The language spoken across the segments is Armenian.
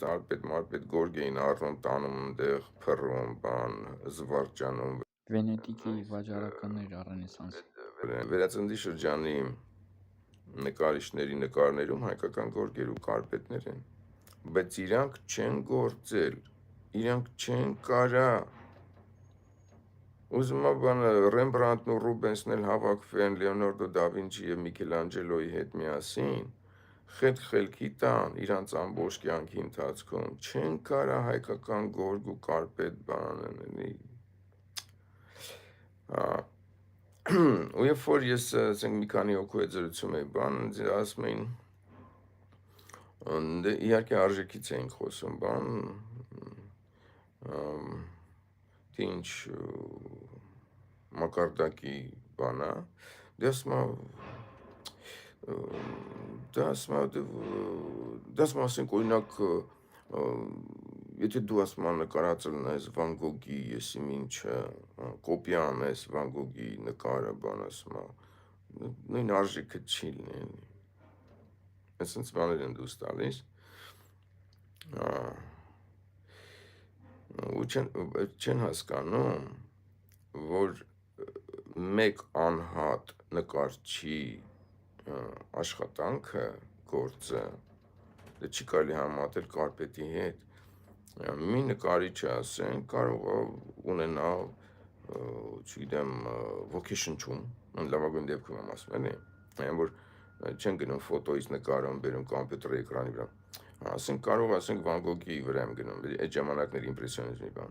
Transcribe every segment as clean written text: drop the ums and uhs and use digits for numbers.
Տարպետ մարպետ գորգ էին առնում, տանում ընդեղ, փռում, բան, զվարճանում։ Վենետիկի վաճառականներ առենեսանս։ Վերածնդի շրջանի նկարիչների նկարներում հայկական գորգեր ու կարպետներ են, բայց իրանք չեն գործել, իրանք չեն կարա։ Ուզում բանը Ռեմբրանտն ու Ռուբենսն էլ հավաքվեն Լեոնարդո դա Վինչի եւ Միքելանջելոյի հետ միասին, խելքի տան իրանց ամբողջ կյանքի ընթացքում չեն կարա հայկական գորգ ու կարպետ բանանի։ Ու երբ որ ես ասենք մի քանի հոգու հետ զրուցում էի, բան ասում էին, դե իհարկե արժեքից էինք խոսում, բան, թե ինչ մակարդակի բան է, դե ասում ասենք օրինակ, եթե դու ասում նկարածել նայես Վան Գոգի, եսի ինչը, կոպիա անես Վան Գոգի նկարը, բան ասում նույն արժեքը չի լինի, այսինչ բաներ են դուս տալիս, ու չեն հասկանում, որ մեկ անհատ նկարչի աշխատանքը, գործը, դե չի կարելի համատել կարպետի հետ, մի նկարիչը ասեն, կարող ունենա, չգիտեմ, ոգի շնչում, լավագույն դեպքում եմ ասում, էլի, այն որ չեն գնում ֆոտոից նկարում, բերում կոմպյուտերի էկրանի վրա, ասենք կարող ասենք Վան Գոգի վրա եմ գնում, այդ ժամանակների իմպրեսիոնիզմի բան,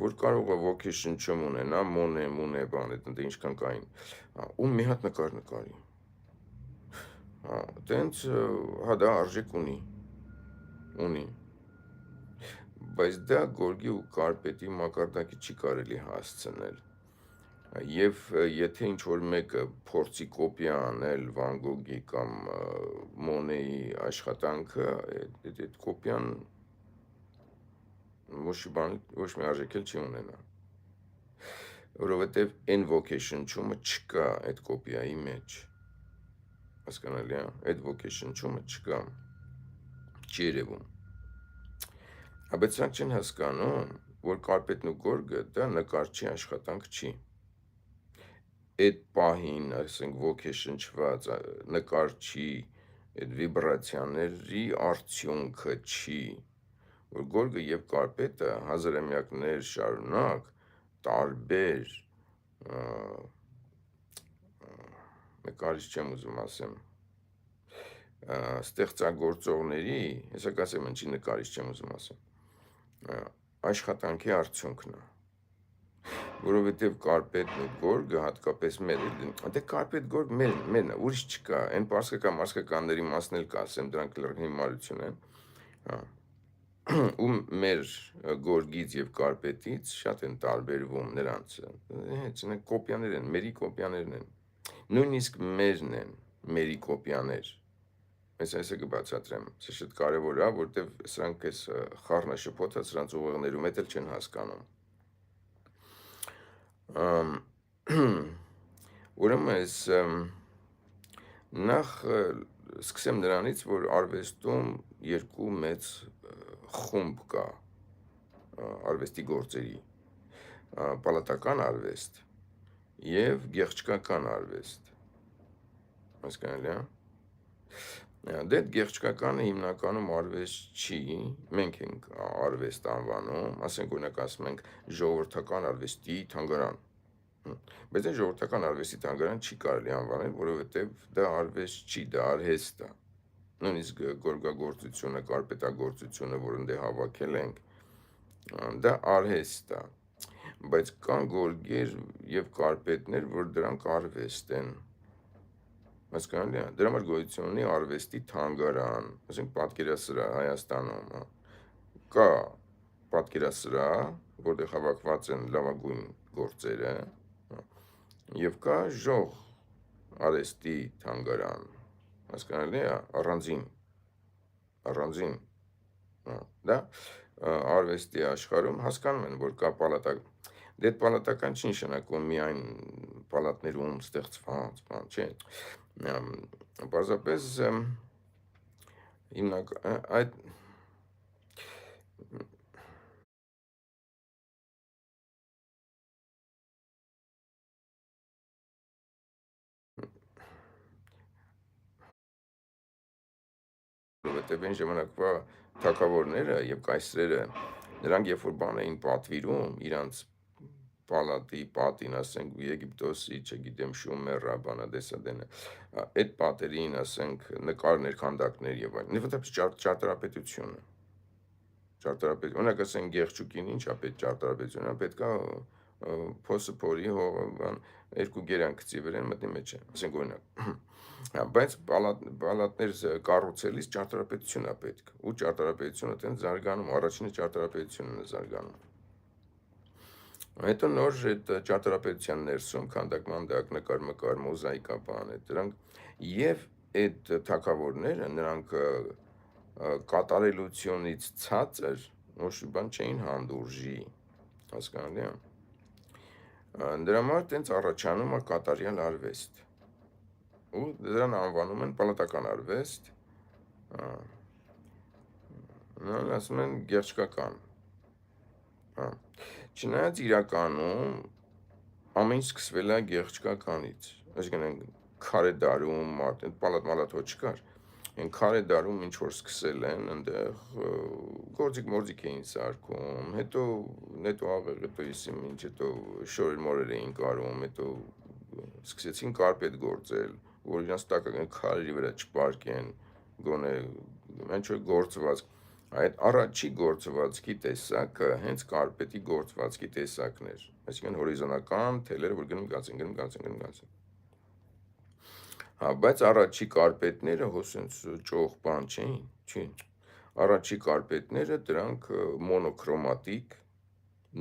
որ կարող է ոգի շնչում ունենա, մոնե բան, այդ ինչքան կային, ու մի հատ նկարի, տենց, դա արժեք ունի, բայց դա գորգի ու կարպետի մակարդակի չի կարելի հասցնել, և եթե ինչ-որ մեկը փորձի կոպիա անել Վան Գոգի կամ Մոնեի աշխատանքը, այդ կոպիան ոչ մի արժեք էլ չի ունենա, որովհետև այն ոգի շնչումը չկա այդ կոպիայի մեջ, հասկանալի է, այդ ոգի շնչումը չկա, չի երևում, բայց սրանք չեն հասկանում, որ կարպետն ու գորգը դա նկարչի աշխատանք չի, այդ պահին, ասենք ոգի շնչված նկարչի այդ վիբրացիաների արդյունքը չի, որ գորգը և կարպետը հազարամյակներ շարունակ տարբեր նկարիչ չեմ ուզում ասեմ, ստեղծագործողների, հեսա կասեմ ինչի նկարիչ չեմ ուզում ասեմ, աշխատանքի արդյունքն է, որովհետև կարպետն ու գորգը հատկապես մեր, դե կարպետ գորգ մերն է, ուրիշ չկա, այն պարսկական մարսկականների մասն էլ կասեմ, դրանք հիմարություն են, ու մեր գորգից և կարպետից շատ են տարբերվում նրանց, կոպյաներ են, մերի կոպյաներն են, նույնիսկ մերն են, մերի կոպյաներ, այսը կբացատրեմ, սա շատ կարևոր է, որտև սրանք ես խառնաշփոթը սրանց ուղեղներում էլ չեն հասկանում, ուրեմն ես նախ սկսեմ նրանից, որ արվեստում երկու մեծ խումբ կա արվեստի գործերի, պալատական արվեստ և գեղչկական արվեստ, հասկանալի է, դե գեղչկականը հիմնականում արվեստ չի, մենք ենք արվեստ անվանում, ասենք օրինակ ասում ենք ժողովրդական արվեստի թանգարան, բայց այն ժողովրդական արվեստի թանգարան չի կարելի անվանել, որովհետև դա արվեստ չի, դա արհեստ է, նույնիսկ գորգագործությունը, կարպետագործությունը, որ ընդ հավաքել ենք, դա արհեստ է, բայց կան գորգեր և կարպետներ, որ դրանք արվեստ են, հասկանալի է, դրա համար գոյություն ունի արվեստի թանգարան, ասենք պատկերասրահ Հայաստանում, կա պատկերասրահ, որտեղ հավաքված են լավագույն գործերը, և կա ժող արվեստի թանգարան, հասկանալի է, առանձին, դա արվեստի աշխարհում հասկանում են, որ կա պալատական, դե պալատական չի նշանակում միայն պալատներում ստեղծված, բան չէ, պարզապես այդ որովհետև այն ժամանակվա թագավորները եւ կայսրերը նրանք երբ որ բան էին պատվիրում իրանց պալատի պատին, ասենք Եգիպտոսի, չգիտեմ, Շումերա, Բանադեսադենը, այդ պատերին, ասենք նկարներ, քանդակներ եւ այլն։ Նվտապ ճարտարապետությունը։ Օրինակ ասենք Գեղչուկին ինչա պետք ճարտարապետությունը, պետքա փոսը փորի հողան երկու գերանքցի վրան մտնի մեջ է, ասենք օրինակ։ Բայց պալատներ կառուցելիս ճարտարապետությունն է պետք։ Ու ճարտարապետությունը տենց զարգանում, առաջինը ճարտարապետությունն է զարգանում։ Հետո նոր այդ ճարտարապետության ներսում քանդակ-մանդակ, նկար-մկար, մոզաիկա բան է դրանք եւ այդ թագավորները նրանք կատարելությունից ցածր ոչ բան չէին հանդուրժի, հասկանալի է։ Դրա համար տենց առաջանում է կատարյալ արվեստ։ Ու դրան անվանում են պալատական արվեստ, նրան ասում են գեղչկական։ Չնայած իրականում ամեն ինչ սկսվել է գեղչկականից, այսինքն քարե դարում մարդ, պալատ հո չկար, են քարե դարում ինչ որ սկսել են, այնտեղ գործիկ էին սարքում, հետո աղեղ, հետո իսիմ ինչ, հետո շորեր մորեր էին կարում, հետո սկսեցին կարպետ գործել, որ իրանց տակը քարերի վրա չպարկեն, գոնե ինչ որ գործվածք, այդ առաջի գործվածքի տեսակը հենց կարպետի գործվածքի տեսակն էր, այսինքն հորիզոնական թելերը, որ գնում գացին։ Բայց առաջի կարպետները հոսենց ճոխ բան չէին, առաջի կարպետները դրանք մոնոքրոմատիկ,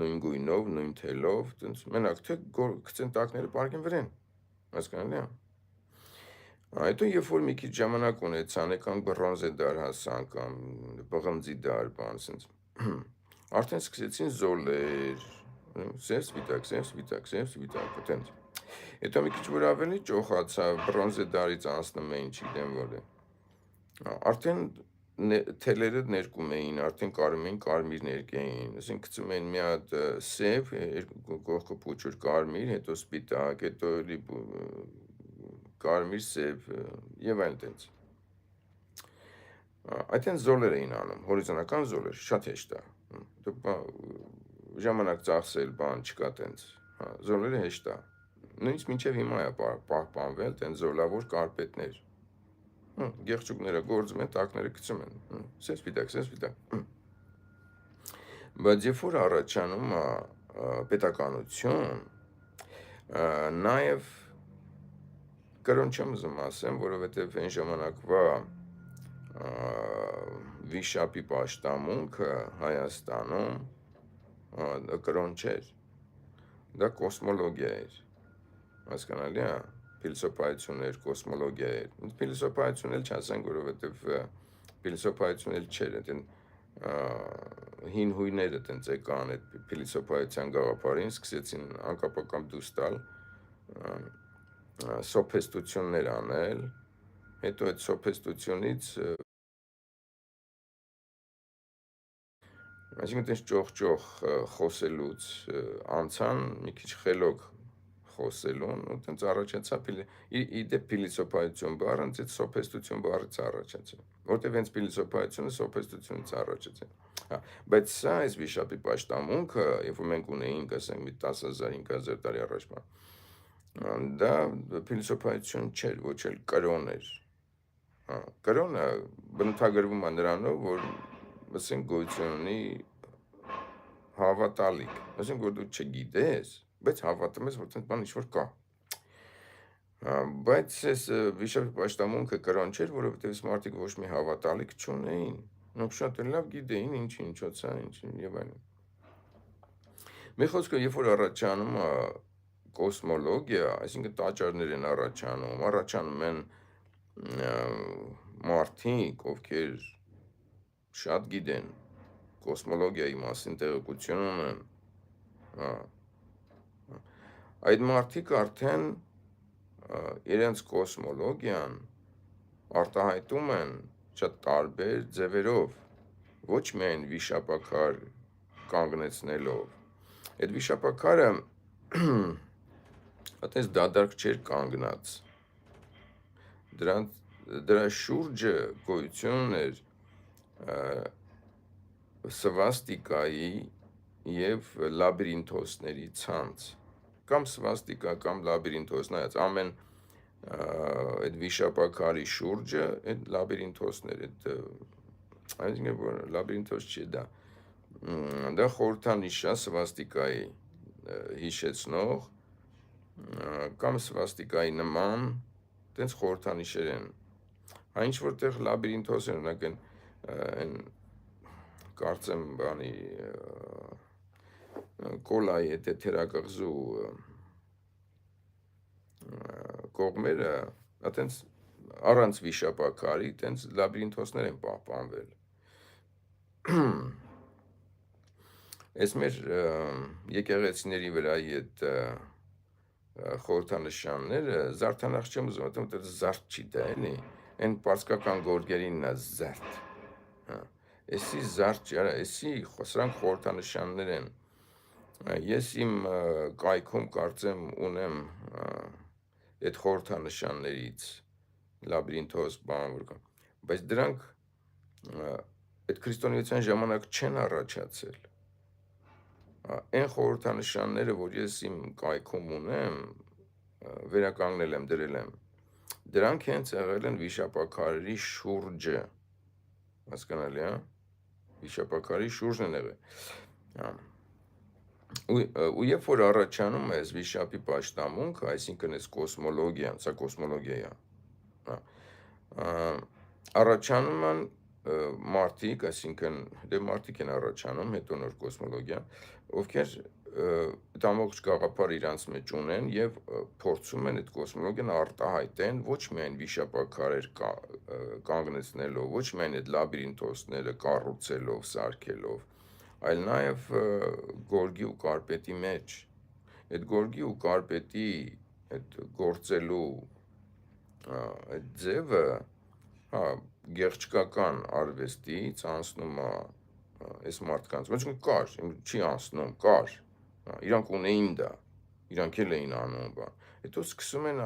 նույն գույնով, նույն թելով, մենակ թե գցեն տակները պարկեն վրան, հասկանալի է։ Հետո երբ որ մի քիչ ժամանակ ունեցան, եկան բրոնզե դար հասան կամ բղնձի դար, բան ասենց, արդեն սկսեցին զոլեր, սև սպիտակ, այտենց։ Հետո մի քիչ որ ավելի ճոխացավ, բրոնզե դարից անցնում էին, չգիտեմ որ է։ Արդեն թելերը ներկում էին, արդեն կարում էին կարմիր ներկեին, ասենք գցում էին մի հատ սև, կողքը փոչր կարմիր, հետո սպիտակ, հետո կարմիր սև եւ այլն տենց։ Այդտենց զոլեր էին անում, հորիզոնական զոլեր, շատ հեշտ է։ Ժամանակ ծախսել, բան չկա տենց, զոլերը հեշտ է։ Նույնիսկ մինչև հիմա է պահպանվել տենց զոլավոր կարպետներ։ Գեղչուկները գործում են, տակները գցում են, սև սպիտակ։ Բայց երբ որ առաջանում է պետականություն, նաև կրոն չեմ ուզում ասեմ, որովհետև այն ժամանակվա վիշապի պաշտամունքը Հայաստանում կրոն չէր, դա կոսմոլոգիա էր, հասկանալի է, փիլիսոփայություն էր, կոսմոլոգիա էր, փիլիսոփայություն էլ չասենք, որովհետև փիլիսոփայություն էլ չէր, հին հույները տենց եկան այդ փիլիսոփայության գաղափարին, սկսեցին անկապակամ դուրս տալ, սոփեստություններ անել, հետո այդ սոփեստությունից այսինքն տես ճոխ խոսելուց անցան մի քիչ խելոք խոսելուն, ու տենց առաջացավ իդեպ փիլիսոփայություն բառը, այդ սոփեստություն բառից առաջացավ, որտեղ հենց փիլիսոփայությունը սոփեստությունից առաջացավ։ Բայց սա այս վիշապի պաշտամունքը, երբ որ մենք ունեինք, ասենք մի 10,000-5,000 տարի առաջ, դա փիլիսոփայություն չէր, ոչ էլ կրոն էր։ Կրոնը բնութագրվում է նրանով, որ ասենք գոյություն ունի հավատալիք, ասենք որ դու չգիտես, բայց հավատում ես, որ տենց բան ինչ-որ կա։ Բայց այս վիշապի պաշտամունքը կրոն չէր, որովհետև մարդիկ ոչ մի հավատալիք չունեին, նրանք շատ լավ գիտեին ինչոց է, եւ այլն։ Մի խոսքով, երբ որ առաջանում է կոսմոլոգիա, այսինքն տաճարներ են առաջանում են մարդիկ, ովքեր շատ գիտեն, կոսմոլոգիայի մասին տեղեկություն ունեն, այդ մարդիկ արդեն իրենց կոսմոլոգիան արտահայտում են շատ տարբեր ձևերով, ոչ միայն վիշապաքար կանգնեցնելով, այդ վիշապաքարը այդպես դադարք չէր կանգնած, դրա շուրջը գոյություն էր սվաստիկայի և լաբիրինթոսների ցանց, կամ սվաստիկա, կամ լաբիրինթոս, նայած, ամեն այդ վիշապաքարի շուրջը, այդ լաբիրինթոսներ, այդ լաբիրինթոս չի դա, դա խորհրդանիշ է սվաստիկայի հիշեցնող, կամ սվաստիկայի նման, տենց խորհրդանիշեր են, այն ինչ որտեղ լաբիրինթոս են, ունակ են, կարծեմ բանի, կոլայի հետ է թերակղզու կողմերը, տենց առանց վիշապաքարի, տենց լաբիրինթոսներ են պահպանվել, Այս մեր եկեղեցիների վրայի այդ խորհրդանշանները զարդանախ չեմ ուզում, որտեղ զարդ չի դա, էլի, այն պարսկական գորգերինն է զարդ, էսի զարդ չի, էսի սրանք խորհրդանշաններ են, ես իմ կայքում կարծեմ ունեմ այդ խորհրդանշաններից լաբիրինթոս բան, բայց դրանք այդ քրիստոնեության ժամանակ չեն առաջացել, այն խորհրդանշանները, որ ես իմ կայքում ունեմ, վերականգնել եմ, դրել եմ, դրանք հենց եղել են վիշապաքարերի շուրջը, հասկանալի, վիշապաքարի շուրջն են եղել, ու երբ որ առաջանում է այս վիշապի պաշտամունքը, այսինքն այս կոսմոլոգիան, սա կոսմոլոգիա է, առաջանում են մարդիկ, այսինքն դե մարդիկ են առաջանում, հետո նոր կոսմոլոգիա, ովքեր այդ ամբողջ գաղափարը իրանց մեջ ունեն և փորձում են այդ կոսմոլոգիան արտահայտեն ոչ միայն վիշապաքարեր կանգնեցնելով, ոչ միայն այդ լաբիրինթոսները կառուցելով, սարքելով, այլ նաև գորգի ու կարպետի մեջ, այդ գորգի ու կարպետի այդ գործելու այդ ձևը գեղչկական արվեստից անցնում է այս մարդկանց, ոչ կար, չի անցնում, կար, իրանք ունեին դա, իրանք էլ էին անում բան, հետո սկսում են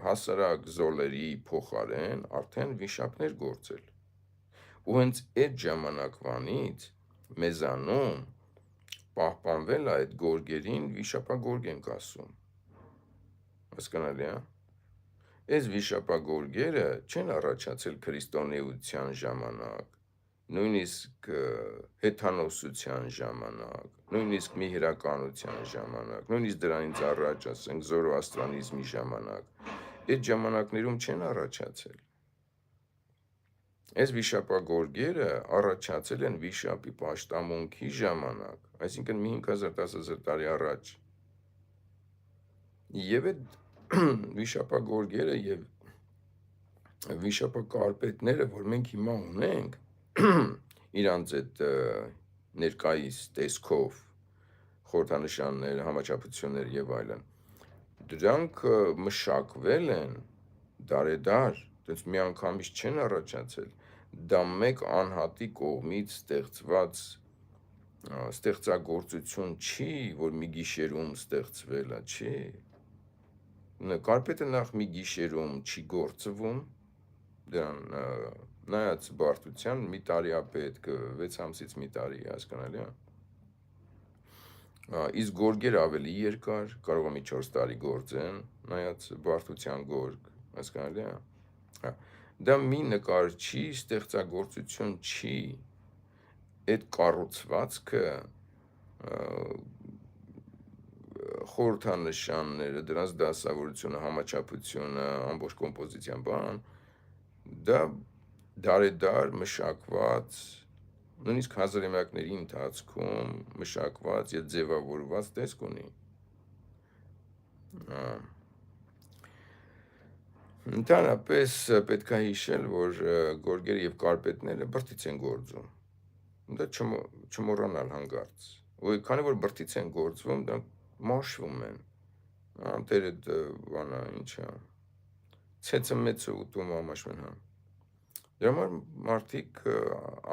հասարակ զոլերի փոխարեն արդեն վիշապներ գործել, ու հենց այդ ժամանակվանից մեզանում պահպանվել է այդ գորգերին վիշապագորգ ենք ասում, հասկանալի, այս վիշապագորգերը չեն առաջացել քրիստոնեության ժամանակ, նույնիսկ հեթանոսության ժամանակ, նույնիսկ միհրականության ժամանակ, նույնիսկ դրանից առաջ, ասենք, զորոաստրանիզմի ժամանակ, այդ ժամանակներում չեն առաջացել, այս վիշապագորգերը առաջացել են վիշապի պաշտամունքի ժամանակ, այսինքն մի 5000-10000 տարի առաջ, և այդ վիշապագորգերը և վիշապակարպետները, որ մենք հիմա ունենք, իրանց այդ ներկայիս տեսքով, խորհրդանշաններ, համաչափություններ և այլն, դրանք մշակվել են դարեդար, դրանց միանգամից չեն առաջացել, դա մեկ անհատի կողմից ստեղծված ստեղծագործություն չի, որ մի գիշերում ստեղծվել է, չի, կարպետը նախ մի գիշերում չի գործվում, դրան նայած բարդության մի տարի է պետք, 6 ամսից մի տարի, հասկանալի, իսկ գորգերը ավելի երկար, կարող է մի 4 տարի գործեն, նայած բարդության գորգ, հասկանալի, դա մի նկարչի ստեղծագործություն չի, այդ կառուցվածքը խորհրդանշանները, դրանց դասավորությունը, համաչափությունը, ամբողջ կոմպոզիցիան բան, դա դարեդար մշակված, նույնիսկ հազարամյակների ընթացքում մշակված և ձևավորված տեսք ունի, Ընդհանրապես պետք է հիշել, որ գորգերը և կարպետները բրդից են գործում, դա չմոռանալ հանկարծ, քանի որ բրդից են գործվում, դրանք մաշվում են, տեր այդ բանը ինչա, ցեցը մեծը ուտում ամաշմեն, դրա համար մարդիկ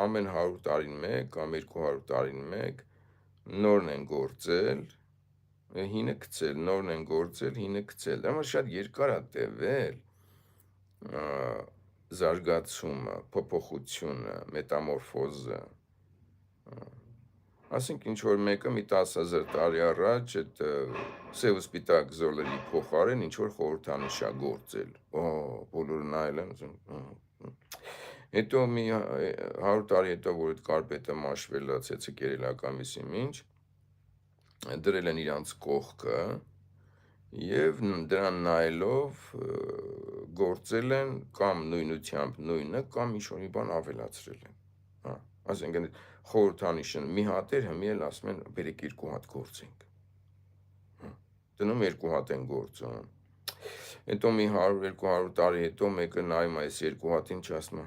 ամեն 100 տարին մեկ, կամ 200 տարին մեկ, նորն են գործել, հինը գցել, նորն են գործել, հինը գցել, դրա համար շատ երկար է տևել, զարգացումը, փոփոխությունը, մետամորֆոզը, ասենք ինչ որ մեկը մի 10,000 տարի առաջ այդ սև ու սպիտակ զոլերի փոխարեն ինչ որ խորհրդանիշ է գործել, բոլորը նայել են ուզում, հետո մի 100 տարի հետո որ այդ կարպետը մաշվել է ցեցը կերել ակամիսի մինչ դրել են իրանց կողքը եւ դրան նայելով գործել են կամ նույնությամբ նույնը կամ ինչ-որ մի բան ավելացրել են, հա, ասենք խորհրդանիշը մի հատ էր, հիմա էլ ասում են բերեք 2 հատ գործենք, դնում 2 հատ են գործում, հետո մի 100-200 տարի հետո մեկը նայում այս 2 հատին չասում է,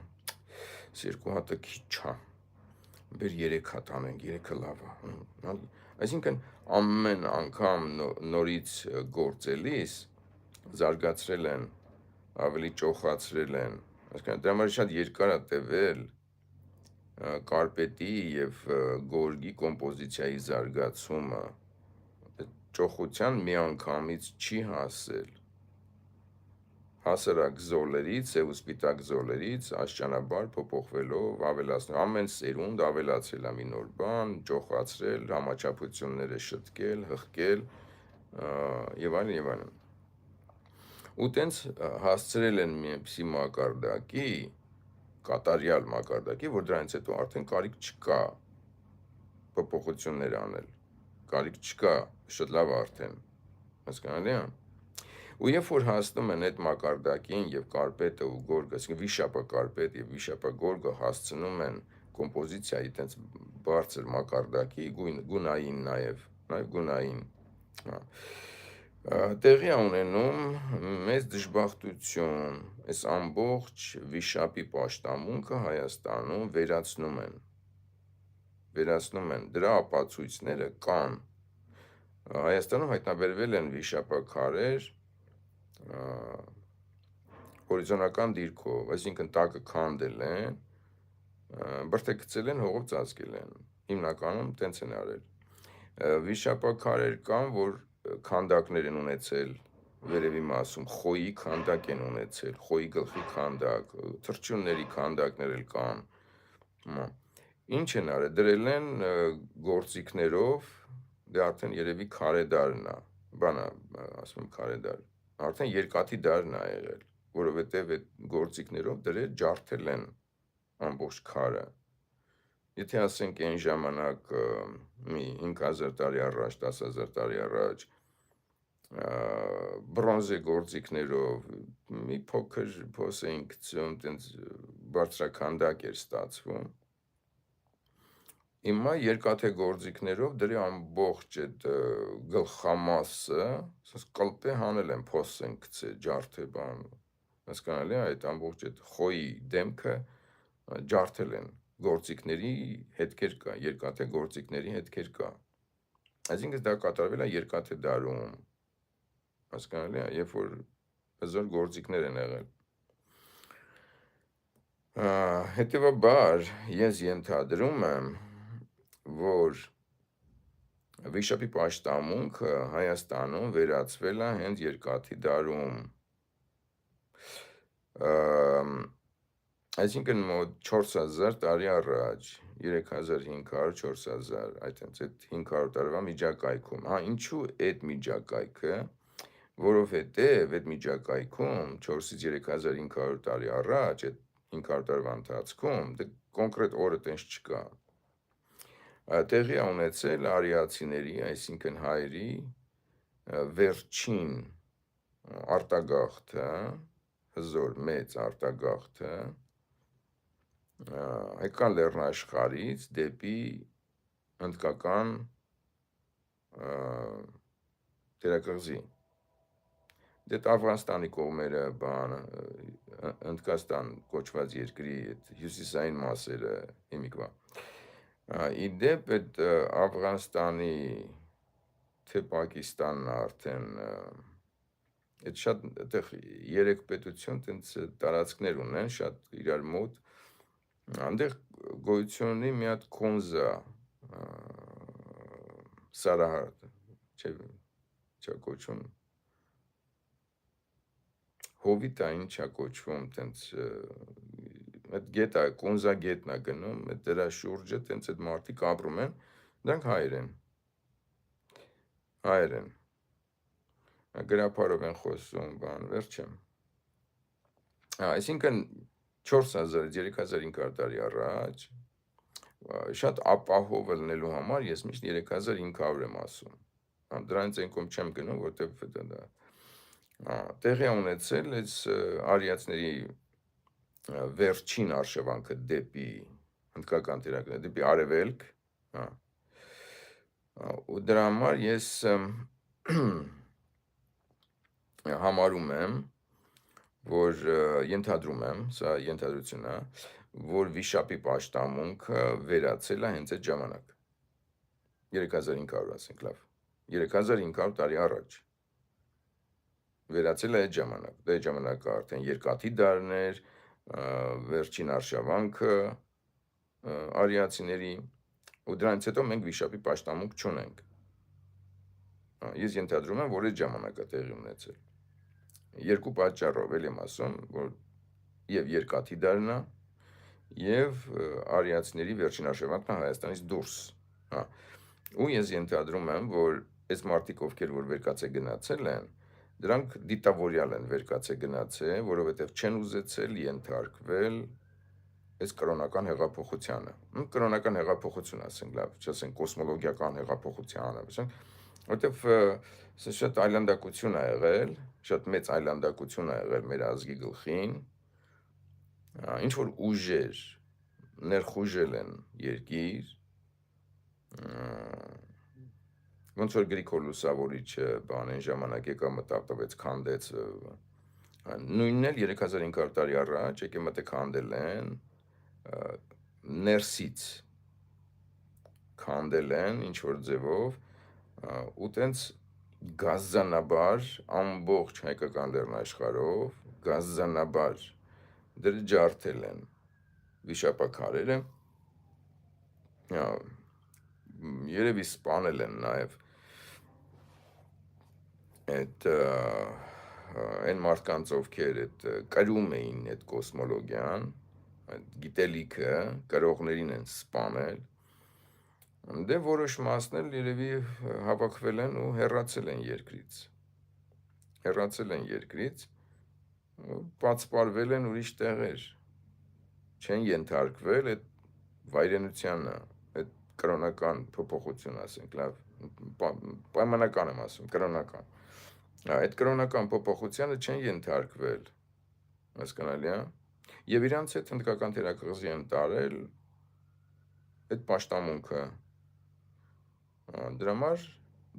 այս 2 հատը քիչ չա, բեր 3 հատ անենք, 3-ը լավ է, այսինքն ամեն անգամ նորից գործելիս զարգացրել են, ավելի ճոխացրել են, հասկանա, դրա համար շատ երկար է տևել կարպետի եւ գորգի կոմպոզիցիայի զարգացումը, ճոխության միանգամից չի հասել, հասարակ զոլերից, սև ու սպիտակ զոլերից աստիճանաբար փոփոխվելով ավելացնել, ամեն սերունդ ավելացրել է մի նոր բան, ճոխացրել, համաչափությունները շտկել, հղկել եւ այլն եւ այլն։ Ու տենց հասցրել են մի այնպիսի մակարդակի, կատարյալ մակարդակի, որ դրանից հետո արդեն կարիք չկա փոփոխություններ անել, կարիք չկա, շատ լավ արդեն, հասկանալի է։ Ու երբ որ հասնում են այդ մակարդակին եւ կարպետը ու գորգը, այսինքն վիշապակարպետ եւ վիշապագորգը հասցնում են կոմպոզիցիայի տենց բարձր մակարդակի, գունային նաեւ գունային, տեղի ունենում մեծ դժբախտություն, այս ամբողջ վիշապի պաշտամունքը Հայաստանում վերացնում են, դրա ապացույցները կան, Հայաստանում հայտնաբերվել են վիշապաքարեր հորիզոնական դիրքով, այսինքն տակը քանդել են, բրդեքցել են, հողով ծածկել են, հիմնականում տենց են արել, վիշապաքարեր կան, որ քանդակներ են ունեցել վերևի մասում, խոյի քանդակ են ունեցել, խոյի գլխի քանդակ, թռչունների քանդակներ էլ կան, ինչ են արել, դրել են գործիքներով, դե արդեն երևի քարեդարն է, բանա, ասում եմ քարեդար, արդեն երկաթի դարն է եղել, որովհետև այդ գործիքներով դրել ջարդել են ամբողջ քարը, եթե ասենք այն ժամանակ մի 5000 տարի առաջ, 10,000 տարի առաջ բրոնզե գործիքներով մի փոքր փոս էինք գցում, տենց բարձրաքանդակ էր ստացվում, հիմա երկաթե գործիքներով դրի ամբողջ այդ գլխամասը, կլպե հանել են, փոս են գցել, ջարդել բան, հասկանալի է, այդ ամբողջ այդ խոյի դեմքը ջարդել են, գործիքների հետքեր կա, երկաթե գործիքների հետքեր կա, այսինքն դա կատարվել է երկաթե դարում, հասկանալի է, երբ որ հզոր գործիքներ են եղել, հետևաբար ես ենթադրում եմ, որ վիշապի պաշտամունքը Հայաստանում վերացվել է հենց երկաթի դարում, այսինքն մոտ 4000 տարի առաջ, 3500-4000, այդ 500 տարվա միջակայքում, ինչու այդ միջակայքը, որովհետև այդ միջակայքում 4-3500 տարի առաջ, այդ 500 տարվա ընթացքում, դե կոնկրետ օրը տենց չկա, տեղի է ունեցել արիացիների, այսինքն հայերի վերջին արտագաղթը, հզոր մեծ արտագաղթը, Հայկական լեռնաշխարհից դեպի հնդկական թերակղզի, դե Աֆղանստանի կողմերը, Հնդկաստան կոչված երկրի հյուսիսային մասերը հիմիկվա, իդեպ այդ Աֆղանստանի թե Պակիստանն արդեն, այդ շատ այդեղ 3 պետություն տենց տարածքներ ունեն, շատ իրար մոտ, այնտեղ գոյություն ունի մի հատ Քոնզա, Սարահարդ, չէ կոչում, հովիտը ինչա կոչվում, տենց այդ գետը, կոնզա գետն է գնում, այդ դրա շուրջը տենց այդ մարդիկ ապրում են, դրանք հայեր են։ Հայեր են։ Գրափարով են խոսում, բան, վերջը։ Այսինքն 4000-3500 տարի առաջ շատ ապահով ելնելու համար ես միշտ 3500 եմ ասում։ Դրանից ենքում չեմ գնում, որտեվ դա տեղի ունեցել այս արիացների վերջին արշավանքը դեպի հնդկական տիրակալները, դեպի արևելք, ու դրա համար ես համարում եմ, որ ենթադրում եմ, սա ենթադրություն է, որ վիշապի պաշտամունքը վերացել է հենց այդ ժամանակ։ 3500 ասենք, լավ, 3500 տարի առաջ վերացել է այդ ժամանակ, դա այդ ժամանակը արդեն երկաթի դարներ, վերջին արշավանքը արիացիների, ու դրանից հետո մենք վիշապի պաշտամունք չունենք։ Ես ենթադրում եմ, որ այդ ժամանակը տեղի ունեցել։ Երկու պատճառով էլ եմ ասում, որ եւ երկաթի դարն է, եւ արիացիների վերջին արշավանքն Հայաստանից դուրս, ու ես ենթադրում եմ, որ այս մարդիկ, ովքեր որ վերկացե գնացել են, դրանք դիտավորյալ են վերկացե գնացել, որովհետև չեն ուզեցել ենթարկվել այս կրոնական հեղափոխությանը։ Կրոնական հեղափոխություն ասենք, լավ, չասենք կոսմոլոգիական հեղափոխությանը, որտեվ սա շատ այլանդակություն է եղել, շատ մեծ այլանդակություն է եղել մեր ազգի գլխին, ինչ որ ուժեր ներխուժել են երկիր, ոնց որ Գրիգոր Լուսավորիչը բանեն ժամանակ եկա մտավ տվեց քանդեց, նույնն էլ 3500 տարի առաջ եկե մտե քանդել են, ներսից քանդել են ինչ որ ձևով, ու տենց գազանաբար ամբողջ հայկական լեռնաշխարհով գազանաբար դրը ջարդել են վիշապաքարերը, երևի սպանել են նաև այդ այն մարդկանց, ովքեր այդ կրում էին այդ կոսմոլոգիան, այդ գիտելիքը կրողներին են սպանել, դե որոշ մասներ երևի հավաքվել են ու հեռացել են երկրից, բացպարվել են ուրիշ տեղեր, չեն ենթարկվել այդ վայրենությանը, այդ կրոնական փոփոխություն ասենք, լավ, պայմանական եմ ասում, կրոնական, այդ կրոնական փոփոխությանը չեն ենթարկվել, հասկանալի է, եւ իրանց հետ հնդկական թերակղզի են տարել այդ պաշտամունքը, դրա համար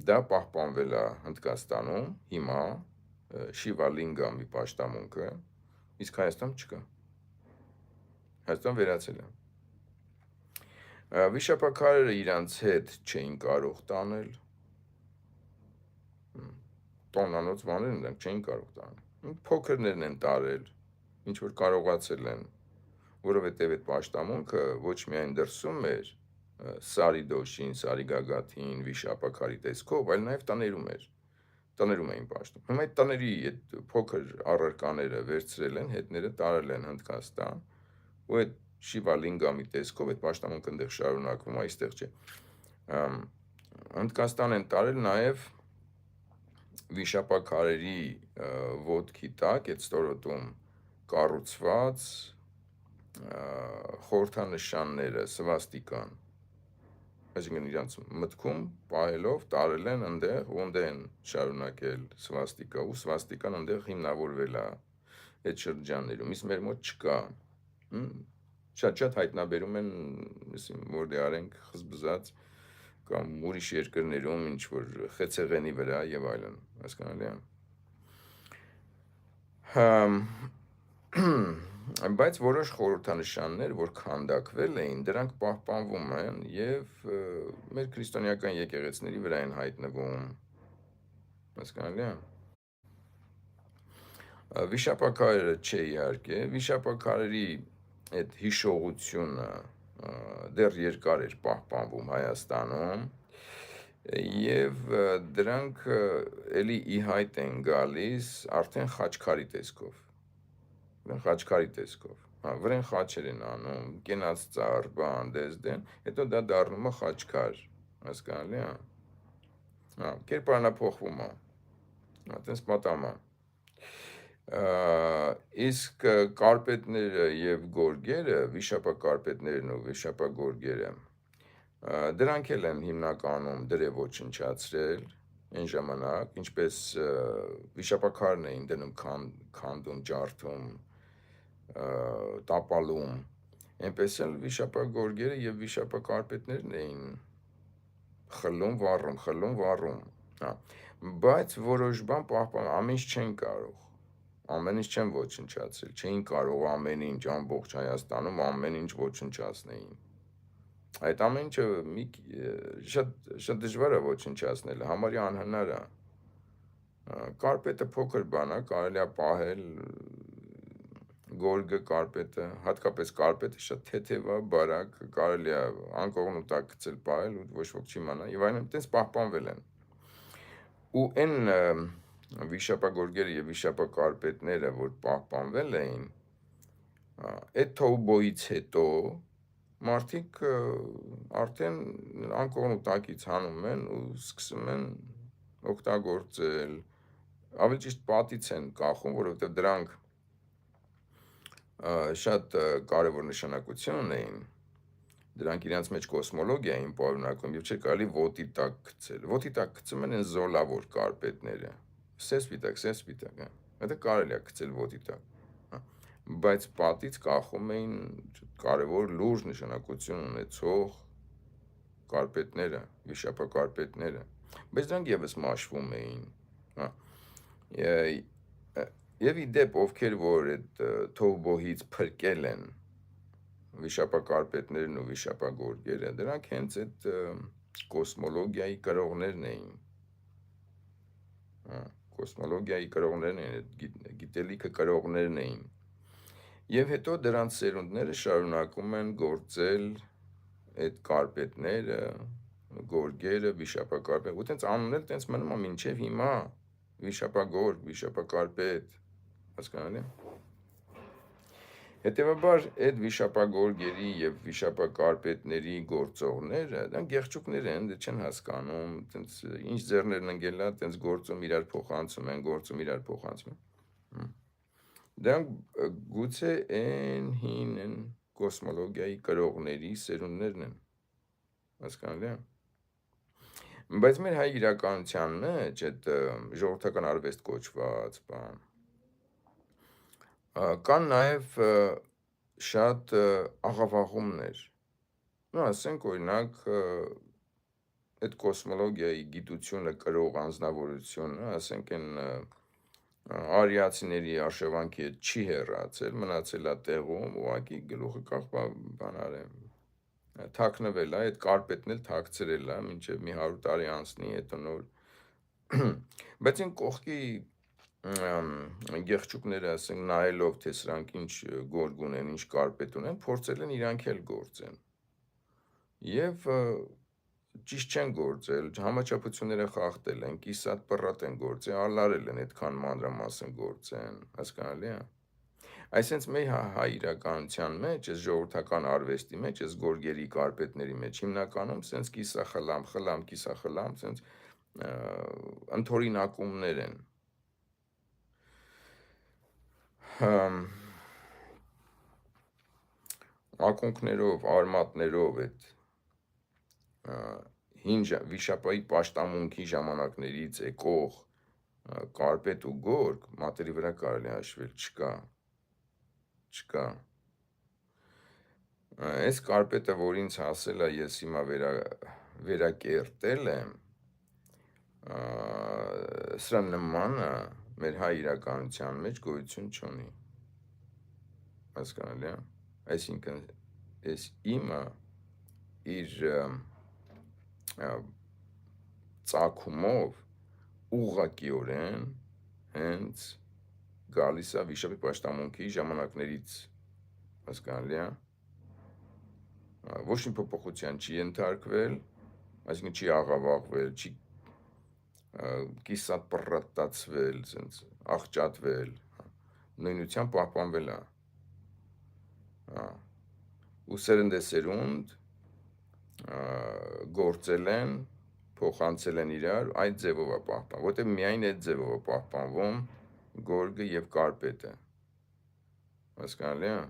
դա պահպանվել է Հնդկաստանում, հիմա Շիվա Լինգամի պաշտամունքը, իսկ Հայաստան չկա, Հայաստան վերացել է, վիշապաքարերը իրանց հետ չէին կարող տանել, տոննանոց բաներ նրանք չէին կարող տանել, փոքրներն են տարել, ինչ որ կարողացել են, որովհետև այդ պաշտամունքը ոչ միայն դրսում էր Սարի դոշին, Սարի գագաթին, վիշապաքարի տեսքով, այլ նաև տաներում էին պաշտում։ Հիմա այդ տաների այդ փոքր առարկաները վերցրել են, հետները տարել են Հնդկաստան, ու այդ Շիվա Լինգամի տեսքով այդ պաշտամունքը այնտեղ շարունակվում, այստեղ չէ։ Հնդկաստան են տարել նաև վիշապաքարերի ոտքի տակ, այդ ստորոտում կառուցված խորհրդանշանները, սվաստիկան, այսինքն իրանց մտքում պահելով տարել են ընդեղ, ոնդ են շարունակել սվաստիկա, ու սվաստիկան ընդեղ հիմնավորվել է այդ շրջաններում, իսկ մեր մոտ չկա, շատ հայտնաբերում են, որ դե արենք խզբզած, կամ ուրիշ երկրներում ինչ որ խեցեղենի վրա եւ այլն, հասկանալի է։ Բայց որոշ խորհրդանշաններ, որ քանդակվել էին, դրանք պահպանվում են եւ մեր քրիստոնեական եկեղեցիների վրա են հայտնվում, հասկանալի է։ Վիշապաքարերը չէ իհարկե, վիշապաքարերի այդ հիշողությունը դեռ երկար էր պահպանվում Հայաստանում, Եվ դրանք էլի ի հայտ են գալիս արդեն խաչքարի տեսքով։ Խաչքարի տեսքով։ Վրեն խաչեր են անում, կենաց ծառ, բան, դեզդեն, հետո դա դառնում է խաչքար, հասկանալի է։ Կերպարանափոխվում է։ Այդպես պատամ է։ Իսկ կարպետները եւ գորգերը, վիշապակարպետներն ու վիշապագորգերը, դրանք էլ են հիմնականում դրե ոչնչացրել այն ժամանակ, ինչպես վիշապաքարն էին դնում քանդում, ջարդում, տապալում, այնպես էլ վիշապագորգերը եւ վիշապակարպետներն էին խլում, վառում, բայց որոշ բան պահպան, ամեն ինչ չեն կարող, ամեն ինչ չեն ոչնչացրել, չէին կարող ամեն ինչ ամբողջ Հայաստանում ամեն ինչ ոչնչացնեին։ Այդ ամեն ինչը շատ դժվար է ոչնչացնելը, համարյա անհնար է։ Կարպետը փոքր բան է, կարելի է պահել, գորգը, կարպետը, հատկապես կարպետը շատ թեթև է, բարակ, կարելի է անկողնու տակ գցել, պահել ու ոչ ոք չի իմանա, եւ այնպես պահպանվել են։ Ու այն վիշապագորգերը եւ վիշապակարպետները, որ պահպանվել էին, այդ թոուբոյից հետո մարդիկ արդեն անկողնու տակից հանում են ու սկսում են օգտագործել, ավելի ճիշտ պատից են կախում, որովհետև դրանք շատ կարևոր նշանակություն ունեին, դրանք իրենց մեջ կոսմոլոգիա էին պարունակում եւ չէր կարելի ոտի տակ գցել։ Ոտի տակ գցում են զոլավոր կարպետները, սեսպիտակ, դա կարելի է գցել ոտի տակ, բայց պատից կախում էին կարևոր լուրջ նշանակություն ունեցող կարպետները, վիշապակարպետները, բայց դրանք եւս մաշվում էին, եւ ի դեպ ովքեր որ այդ թոուբոհից փրկել են վիշապակարպետներն ու վիշապագորգերը, դրանք հենց այդ կոսմոլոգիայի կրողներն էին, կոսմոլոգիայի կրողներն էին, այդ գիտելիքը կրողներն էին, եւ հետո դրանց սերունդները շարունակում են գործել այդ կարպետները, գորգերը, վիշապակարպետ, ու տենց անուններ տենց մնում է մինչև հիմա, վիշապագորգ, վիշապակարպետ, հասկանալի է։ Հետևաբար այդ վիշապագորգերի եւ վիշապակարպետների գործողները, դրանք գեղչուկներ են, դե չեն հասկանում, տենց ինչ ձեռներն ընկելա, տենց գործում իրար փոխանցում են, Դրանք գուցե այն հին կոսմոլոգիայի կրողների սերունդներն են, հասկանալի է։ Բայց մեր հայ իրականության մեջ այդ ժողովրդական արվեստ կոչված բան, կան նաև շատ աղավաղումներ, ասենք օրինակ այդ կոսմոլոգիայի գիտությունը կրող անձնավորությունը, ասենք այն արիացիների արշավանքի հետ չի հեռացել, մնացել է տեղում, ուղղակի գլուխը կախվա բանար է, թաքնվել է, այդ կարպետն էլ թաքցրել է, մինչև մի 100 տարի անցնի, հետո նոր, բայց այն կողքի գեղչուկները, ասենք, նայելով, թե սրանք ինչ գորգ ունեն, ինչ կարպետ ունեն, փորձել են իրանք էլ գործեն։ Եվ ճիշտ չեն գործել, համաչափությունները խախտել են, կիսատ պռատ են գործել, ալարել են այդքան մանրամասն գործեն, հասկանալի է։ Այսինքն մեր հայ իրականության մեջ, այս ժողովրդական արվեստի մեջ, այս գորգերի կարպետների մեջ հիմնականում սենց կիսախլամ, սենց ընդօրինակումներ են։ Ակունքներով, արմատներով այդ հին վիշապայի պաշտամունքի ժամանակներից եկող կարպետ ու գորգ մատերի վրա կարելի հաշվել, չկա։ Այս կարպետը, որ ինձ հասել է, ես հիմա վերակերտել եմ, սրա նմանը մեր հայ իրականության մեջ գոյություն չունի, հասկանալի է, այսինքն այս իմը իր ծագումով ուղղակիորեն հենց գալիս է վիշապի պաշտամունքի ժամանակներից, հասկանալի է, ոչ մի փոփոխության չի ենթարկվել, Այսինքն չի աղավաղվել, չի կիսատ պռատացվել, ասենց աղճատվել, նույնությամբ պահպանվել է։ Ու սերնդեսերունդ գործել են, փոխանցել են իրար, այդ ձևով է պահպան, որտեղ միայն այդ ձևով է պահպանվում գորգը եւ կարպետը։ Հասկանալի է։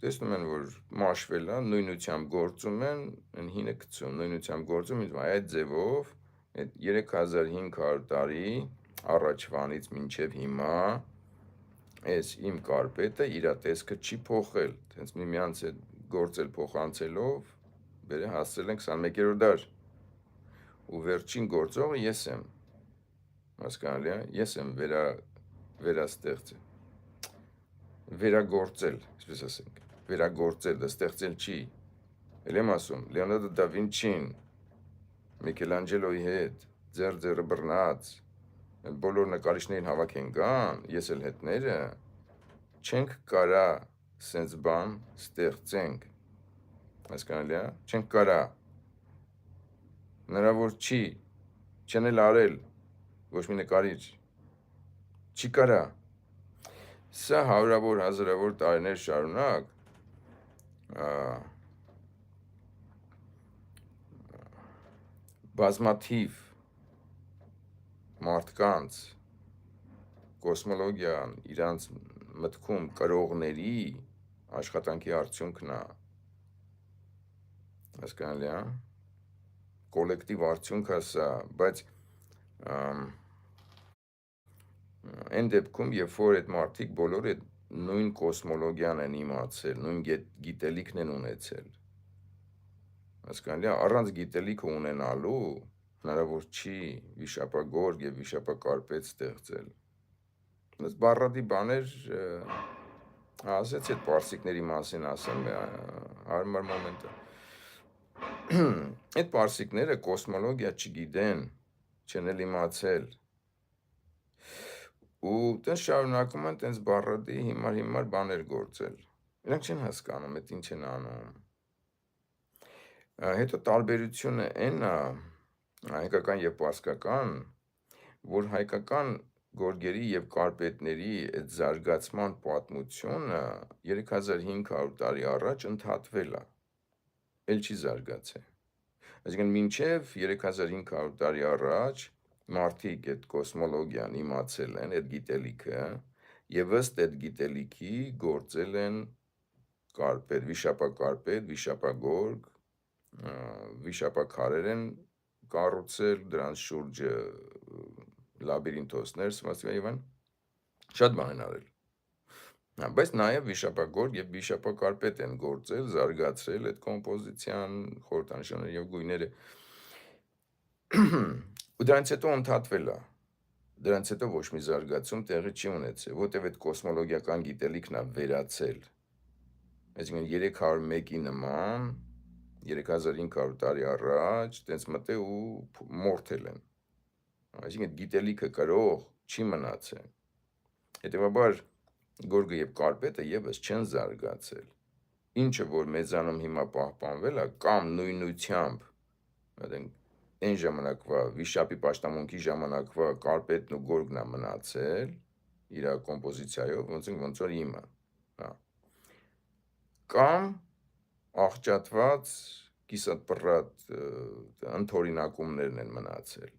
Տեսնում են, որ մաշվել է, նույնությամբ գործում են, այն հինը գցում, նույնությամբ գործում, այդ ձևով այդ 3500 տարի առաջվանից մինչև հիմա այս իմ կարպետը իր տեսքը չի փոխել, հենց միմյանց հետ գործել փոխանցելով բերը հասցրել են 21-րդ դար։ Ու վերջին գործողը ես եմ։ Հասկանալի է, ես եմ վերաստեղծել, վերագործել, այսպես ասենք, վերագործել, դա ստեղծել չի։ Էլ եմ ասում, Լեոնարդո դա Վինչին, Միքելանջելոյի հետ, ձեռը բռնած, բոլոր նկարիչներին հավաքեն կան, ես էլ հետները, չենք կարա սենց բան ստեղծենք, հասկանալի է, չենք կարա, հնարավոր չի, չեն էլ արել, ոչ մի նկարիչ, չի կարա, սա հարյուրավոր հազարավոր տարիներ շարունակ բազմաթիվ մարդկանց կոսմոլոգիան իրանց մտքում կրողների աշխատանքի արդյունքն է, հասկանալի է, կոլեկտիվ արդյունք է սա, բայց այն դեպքում, երբ որ այդ մարդիկ բոլորը նույն կոսմոլոգիան են իմացել, նույն գիտելիքն են ունեցել, հասկանալի է, առանց գիտելիքը ունենալու հնարավոր չի վիշապագորգ եւ վիշապակարպետ ստեղծել։ Այս բառադի բաներ ասեց այդ պարսիկների մասին ասեմ հարմար մոմենտը։ Այդ պարսիկները կոսմոլոգիա չգիտեն, չեն էլ իմացել։ Ու տես շարունակում են տենց բառադի հիմար բաներ գործել։ Իրանք չեն հասկանում, այդ ինչ են անում։ Հետո տարբերությունը այն է հայկական եւ պարսկական, որ հայկական գորգերի եւ կարպետների այդ զարգացման պատմությունը 3500 տարի առաջ ընդհատվել է։ Էլ չի զարգացել։ Այսինքն մինչև 3500 տարի առաջ մարդիկ այդ կոսմոլոգիան իմացել են, այդ գիտելիքը, եւ ըստ այդ գիտելիքի գործել են կարպետ, վիշապակարպետ, վիշապագորգ, վիշապաքարեր են կառուցել, դրանց շուրջը լաբիրինթոսներ, եւ այն շատ բան են արել։ Բայց նաև վիշապագորգ եւ վիշապակարպետ են գործել, զարգացրել այդ կոմպոզիցիան, խորհրդանշանները եւ գույները։ Ու դրանից հետո ընդհատվել է։ Դրանից հետո ոչ մի զարգացում տեղի չի ունեցել, որտեղ այդ կոսմոլոգիական գիտելիքն է վերացել։ Այսինքն 301-ի նման 3500 տարի առաջ տենց մտե ու մորթել են։ Այսինքն գիտելիքը կրող չի մնացել։ Հետևաբար գորգը եւ կարպետը եւս չեն զարգացել։ Ինչը որ մեզանում հիմա պահպանվել է կամ նույնությամբ, այն ժամանակվա վիշապի պաշտամունքի ժամանակվա կարպետն ու գորգն է մնացել իր կոմպոզիցիայով, ոնց որ իմը, հա։ Կամ աղճատված կիսատ պռատ ընդօրինակումներն են մնացել։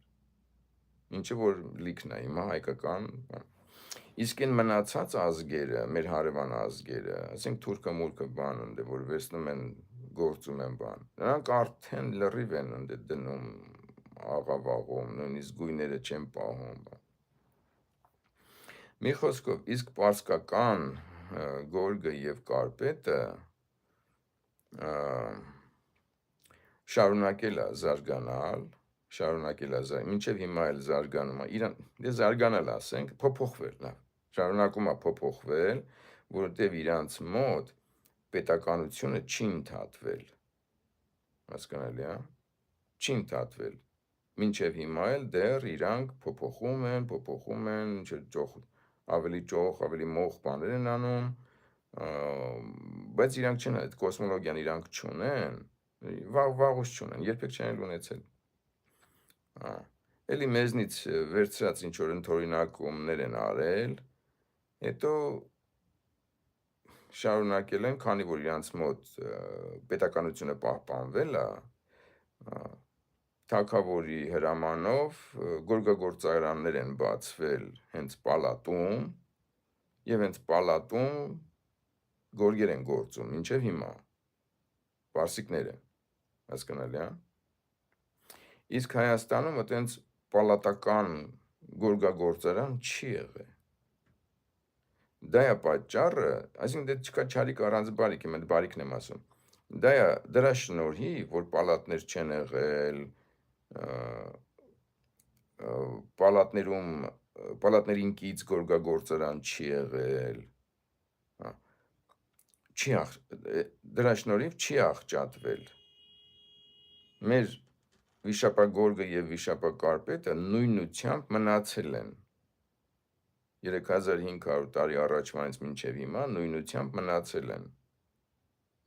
Ինչը որ լիքն է հիմա հայկական, իսկ այն մնացած ազգերը, մեր հարևան ազգերը, ասենք թուրքը մուրքը բան ընդ որ վերցնում են գործում են բան, նրանք արդեն լրիվ են ընդ դնում աղավաղում, նույնիսկ գույները չեն պահում։ Մի խոսքով, իսկ պարսկական գորգը եւ կարպետը շարունակել է զարգանալ, մինչև հիմա էլ զարգանում է, իրան զարգանալ ասենք, փոփոխվել, լավ, շարունակում է փոփոխվել, որովհետև իրանց մոտ պետականությունը չի ընդհատվել, հասկանալի է, չի ընդհատվել, մինչև հիմա էլ դեռ իրանք փոփոխում են, ավելի ճոխ, ավելի մոխ բաներ են անում, բայց իրանք չեն, այդ կոսմոլոգիան իրանք չունեն, վաղուց չունեն, երբեք չեն ունեցել։ Էլի մեզնից վերցրած ինչ որ ընդօրինակումներ են արել, հետո շարունակել են, քանի որ իրանց մոտ պետականությունը պահպանվել է, թագավորի հրամանով գորգագործարաններ են բացվել հենց պալատում, եւ հենց պալատում գորգեր են գործում, մինչև հիմա, պարսիկները, հասկանալի, իսկ Հայաստանում այտենց պալատական գորգագործարան չի եղել։ Դա է պատճառը, այսինքն դե չկա չարիք առանց բարիքի, mən բարիքն եմ ասում։ Դա է դրա շնորհիվ, որ պալատներ չեն եղել, պալատներին կից գորգագործարան չի եղել, դրա շնորհիվ չի աղճատվել։ Մեր վիշապագորգը եւ վիշապակարպետը նույնությամբ մնացել են 3500 տարի առաջվանից մինչև հիմա նույնությամբ մնացել են։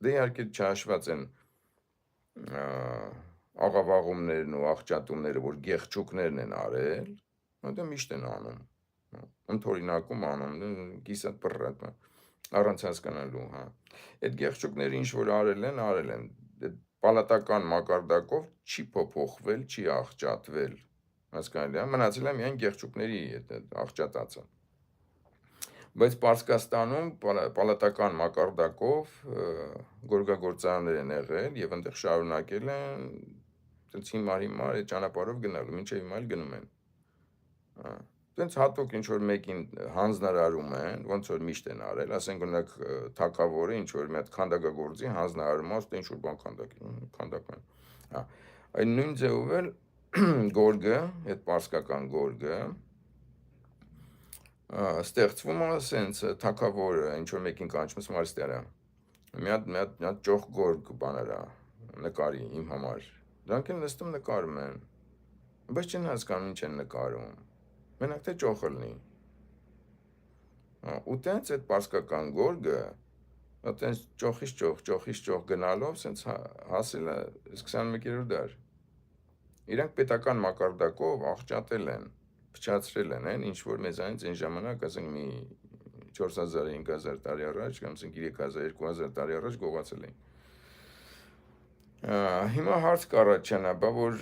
Դե իհարկե չհաշված են աղավաղումներն ու աղճատումները, որ գեղչուկներն են արել, դա միշտ են անում, ընդօրինակում անում, կիսատ պռատ, առանց հասկանալու, այդ գեղչուկները ինչ որ արել են, պալատական մակարդակով չի փոփոխվել, չի աղճատվել, հասկանալի, մնացել է միայն գեղչուկների աղճատածը։ Բայց Պարսկաստանում պալատական մակարդակով գորգագործարաններ են եղել եւ այնտեղ շարունակել են հիմար այդ ճանապարհով գնալու, մինչեւ հիմա էլ գնում են։ Տենց հատուկ ինչ որ մեկին հանձնարարում են, ոնց որ միշտ են արել, ասենք օրինակ թագավորը ինչ որ մի հատ քանդակագործի հանձնարարում է, ասում ինչ որ բան քանդական։ Այն նույն ձևով էլ գորգը, այդ պարսկական գորգը ստեղծվում է սենց թագավորը ինչ որ մեկին կանչում է արստերա։ Մի հատ ճոխ գորգ բաներա նկարի իմ համար։ Դրանք են նստում նկարում են։ Բայց չեն հասկանում ինչ են նկարում։ Մենակ թե ճոխը լինի։ Ու տենց այդ պարսկական գորգը տենց ճոխից ճոխ գնալով սենց հասել է 21-րդ դար։ Իրանք պետական մակարդակով աղճատել են, փչացրել են, ինչ որ մեզանից այն ժամանակ, ասենք մի 4000-5000 տարի առաջ, կամ ասենք 3000-2000 տարի առաջ գողացել էին։ Հիմա հարց կառաջանա, բա որ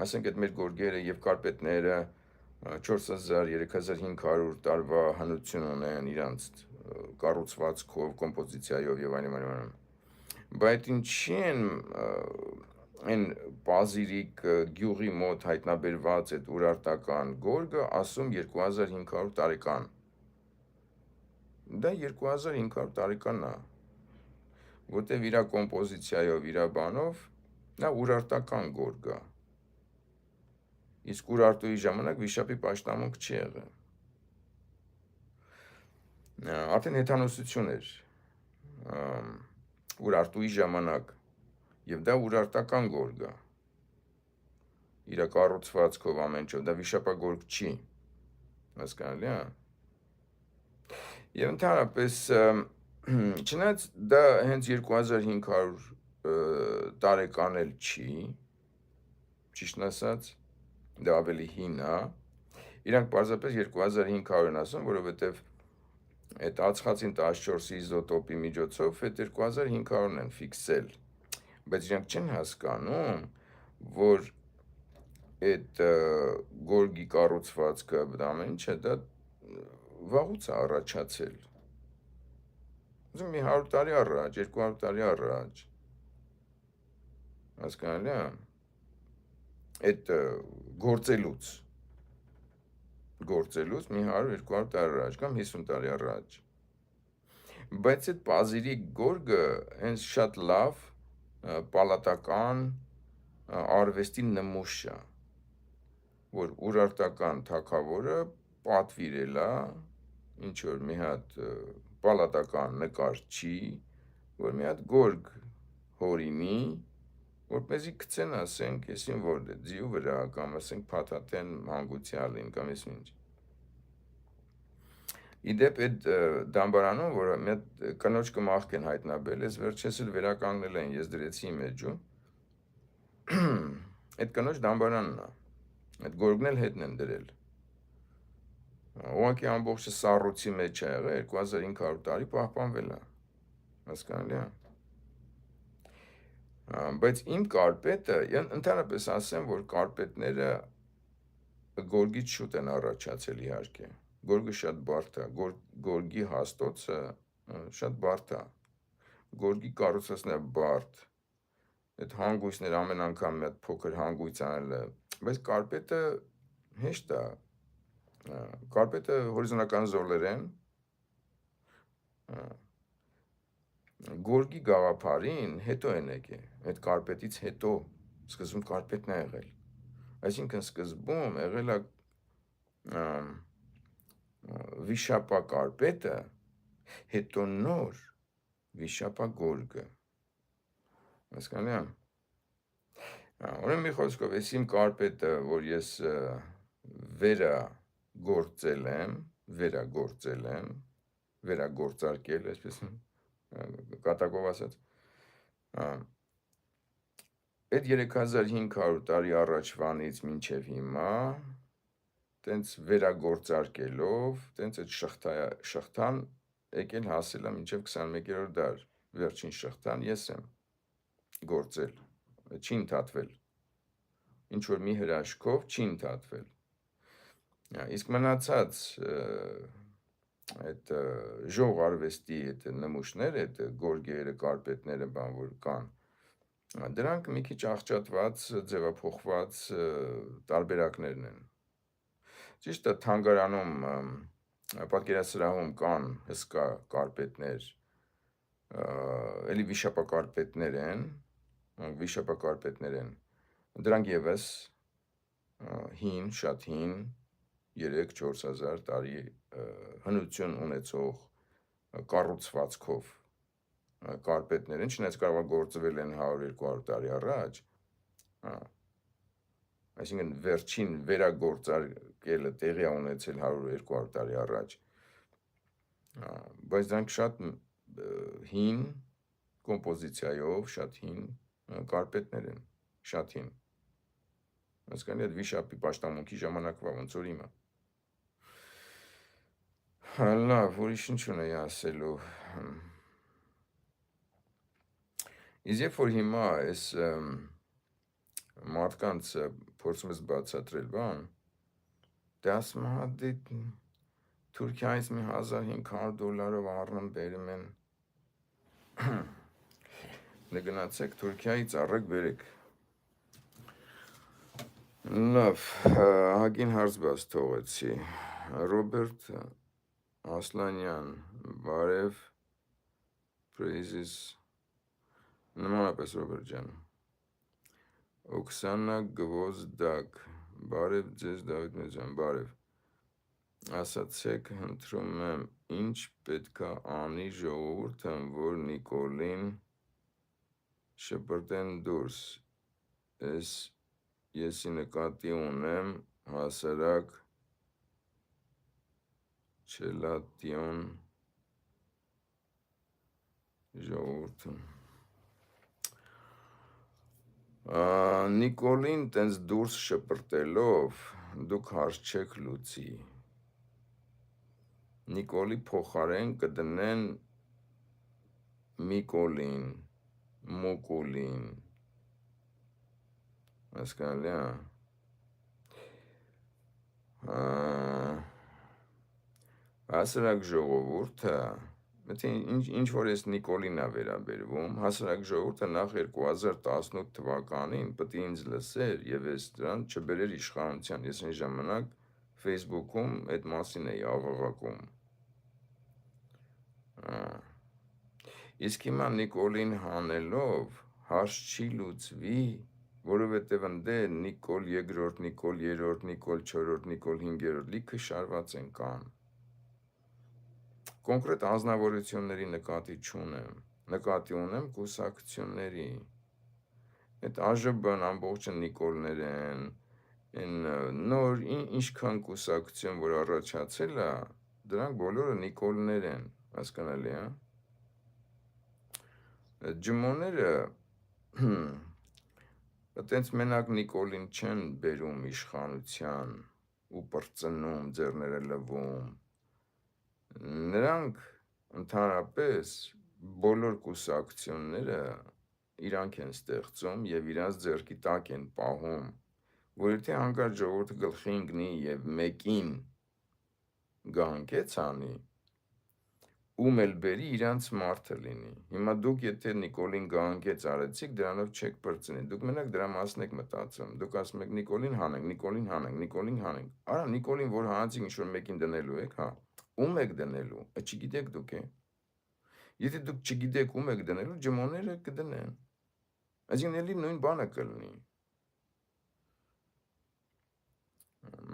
ասենք այդ մեր գորգերը եւ կարպետները 4000-3500 տարվա հնություն ունեն իրանց կառուցվածքով, կոմպոզիցիայով եւ այլն։ Բայց ինչի են այն Պազիրիկ գյուղի մոտ հայտնաբերված այդ ուրարտական գորգը ասում 2500 տարեկան։ Դա 2500 տարեկանն է, որտեվ իր կոմպոզիցիայով, իր բանով նա ուրարտական գորգ է։ Իսկ Ուրարտուի ժամանակ վիշապի պաշտամունք չի եղել։ Արդեն հեթանոսություն էր Ուրարտուի ժամանակ, եւ դա ուրարտական գորգ է։ Իր կառուցվածքով ամեն ինչ, դա վիշապագորգ չի։ Հասկանալի է։ Եվ ընդհանրապես չնայած դա հենց 2500 տարեկան էլ չի, ճիշտն ասած, դա ավելի հին է։ Իրանք պարզապես 2500 են ասում, որովհետև այդ ածխածին 14 իզոտոպի միջոցով այդ 2500-ն են ֆիքսել։ Բայց իրանք չեն հասկանում, որ այդ գորգի կառուցվածքը, ամեն ինչը դա վաղուց է առաջացել։ Ուզում մի 100 տարի առաջ, 200 տարի առաջ։ Հասկանալի է։ Այդ գործելուց մի 100-200 տարի առաջ կամ 50 տարի առաջ։ Բայց այդ Պազիրիկ գորգը հենց շատ լավ պալատական արվեստի նմուշ է, որ ուրարտական թագավորը պատվիրել է ինչ որ մի հատ պալատական նկարչի, որ մի հատ գորգ հորինի, որպեսզի գցեն, ասենք, եսին որ ձիու վրա կամ ասենք փաթաթեն հանգուցյալին կամ եսին ինչ։ Իդեպ այդ դամբարանում, որը մի հատ կնոջ կմախք են հայտնաբերել, ես վերջերս էլ վերականգնել են, ես դրեցի իմ էջում։ Այդ կնոջ դամբարանն է։ Այդ գորգն էլ հետն են դրել։ Ուղղակի ամբողջը սառույցի մեջ է եղել, 2500 տարի պահպանվել է։ Հասկանալի է։ Բայց իմ կարպետը, ընդհանրապես ասեմ, որ կարպետները գորգից շուտ են առաջացել իհարկե։ Գորգը շատ բարդ է, գորգի հաստոցը շատ բարդ է։ Գորգի կառուցվածքն է բարդ։ Այդ հանգույցներ ամեն անգամ մի հատ փոքր հանգույց անելը, բայց կարպետը հեշտ է։ Կարպետը հորիզոնական զոլերեն գորգի գաղափարին հետո են եկել, այդ կարպետից հետո սկզբում կարպետն է եղել։ Այսինքն սկզբում եղել է վիշապա կարպետը, հետո նոր վիշապա գորգը։ Հասկանալի է։ Ուրեմն մի խոսքով, ես իմ կարպետը, որ ես վերագործարկել, այսպես կատակով ասած, այդ 3500 տարի առաջվանից մինչև հիմա, տենց վերագործարկելով, տենց այդ շղթան եկել հասել է մինչև 21-րդ դար, վերջին շղթան ես եմ գործել, չի ընդհատվել, ինչ-որ մի հրաշքով չի ընդհատվել, իսկ մնացած այդ ժող արվեստի այդ նմուշները, այդ գորգերը, կարպետները, բան որ կան, դրանք մի քիչ աղճատված, ձևափոխված տարբերակներն են։ Ճիշտ է, թանգարանում, պատկերասրահում կան հսկա կարպետներ, էլի վիշապակարպետներ են, դրանք եւս հին, շատ հին, 3-4 հազար տարի հնություն ունեցող կառուցվածքով կարպետներ են, չնայած կարող է գործվել են 100-200 տարի առաջ, այսինքն վերջին վերագործարկելը տեղի է ունեցել 100-200 տարի առաջ, բայց դրանք շատ հին կոմպոզիցիայով, շատ հին կարպետներ են, շատ հին։ Հասկանալի է, վիշապի պաշտամունքի ժամանակվա ոնց որ հիմա։ Լավ, ուրիշ ինչ ունեի ասելու։ Իսկ երբ որ հիմա այս մարդկանց փորձում ես բացատրել, բան, դե ասում հա դե Թուրքիայից մի $1500 առնում բերում են։ Դե գնացեք Թուրքիայից առեք բերեք։ Լավ, հագին հարց բաց թողեցի։ Ռոբերտ Ասլանյան, բարև, praises, նմանապես Ռոբերտ ջան։ Օքսանա Գվոզդակ, բարև ձեզ Դավիթ Մեծյան, բարև։ Ասացեք, հնդրում եմ, ինչ պետքա անի ժողովուրդը, որ Նիկոլին շպրտեն դուրս, եսի նկատի ունեմ հասարակ չելատիոն ժողովուրդը։ Նիկոլին տենց դուրս շպրտելով, դուք հարց չեք լուծի։ Նիկոլի փոխարեն կդնեն Միկոլին, Մուկուլին, հասկանալի է։ Հասարակ ժողովուրդը, ինչ որ ես Նիկոլին է վերաբերվում, հասարակ ժողովուրդը նախ 2018 թվականին պտի ինձ լսեր և ես դրան չբերեր իշխանության, ես այն ժամանակ Facebook-ում այդ մասին էի աղաղակում։ Իսկ հիմա Նիկոլին հանելով հարց չի լուծվի, որովհետև ընդ է Նիկոլ երկրորդ, Նիկոլ երրորդ, Նիկոլ չորրորդ, Նիկոլ հինգերորդ լիքը շարված են կան։ Կոնկրետ անձնավորությունների նկատի չունեմ, նկատի ունեմ կուսակցությունների։ Այդ ԱԺԲ-ն ամբողջը Նիկոլներ են, նոր ինչքան կուսակցություն, որ առաջացել է, Դրանք բոլորը Նիկոլներ են, հասկանալի, հա։ Ջմոները այտենց մենակ Նիկոլին չեն բերում իշխանության ու պրծնում, ձեռները լվում։ Նրանք ընդհանրապես բոլոր կուսակցությունները իրանք են ստեղծում եւ իրանց ձեռքի տակ են պահում, որ եթե հանկարծ ժողովուրդը գլխի ընկնի եւ մեկին գահանքեց անի, ում էլ բերի իրանց մարդը լինի։ Հիմա դուք եթե Նիկոլին գահանքեց արեցիք, դրանով չեք պրծնի, դուք մենակ դրա մասն եք մտածում, դուք ասում եք Նիկոլին հանենք, Նիկոլին հանենք, Նիկոլին հանենք։ Արա Նիկոլին, որ հանեցիք ինչ-որ մեկին դնելու եք, հա, ում եք դնելու, չգիտեք դուք է։ Եթե դուք չգիտեք ում եք դնելու, ջմոները կդնեն։ Այսինքն էլի նույն բանը կլինի։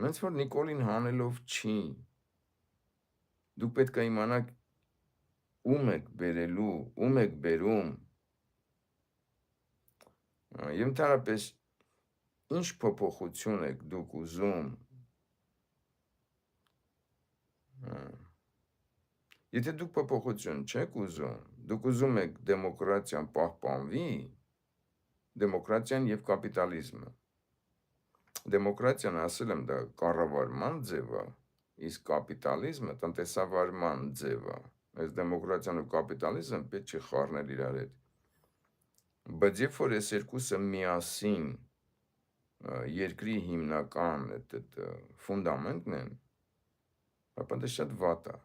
Ոնց որ Նիկոլին հանելով չի, դուք պետք է իմանաք ում եք բերելու, ում եք բերում։ Եվ ընդհանրապես ինչ փոփոխություն եք դուք ուզում։ Եթե դուք փոփոխություն չեք ուզում, դուք ուզում եք դեմոկրատիան պահպանվի, դեմոկրատիան եւ կապիտալիզմը։ Դեմոկրատիան, ասել եմ, դա կառավարման ձև է, իսկ կապիտալիզմը տնտեսավարման ձև է։ Այս դեմոկրատիան ու կապիտալիզմը պետք չի խառնել իրար հետ։ Բայց երբ որ այս երկուսը միասին երկրի հիմնական ֆունդամենտն են, ապա դա շատ վատ է,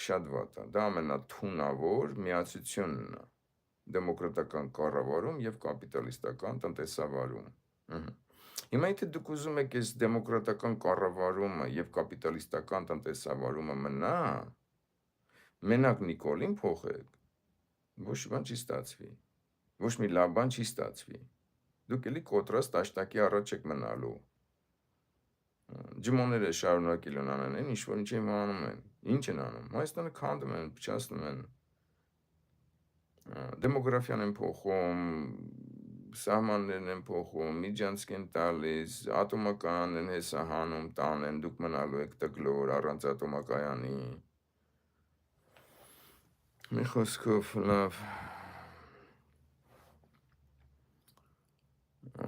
շատ վատ է։ Դա ամենաթունավոր միացությունն է, դեմոկրատական կառավարում եւ կապիտալիստական տնտեսավարում։ Հիմա եթե դուք ուզում եք այս դեմոկրատական կառավարումը եւ կապիտալիստական տնտեսավարումը մնա, մենակ Նիկոլին փոխեք, ոչ մի բան չի ստացվի, ոչ մի լավ բան չի ստացվի։ Դուք էլի կոտրած տաշտակի առաջ եք մնալու։ Ջմոները շարունակել են անեն, ինչ որ ինչ են անում են, ինչ են անում։ Հայաստանը քանդում են, փչացնում են, դեմոգրաֆիան են փոխում, սահմաններն են փոխում, միջանցք են տալիս, ատոմակայանն են հեսա հանում, տանեն, դուք մնալու եք տկլոր առանց ատոմակայանի։ Մի խոսքով լավ։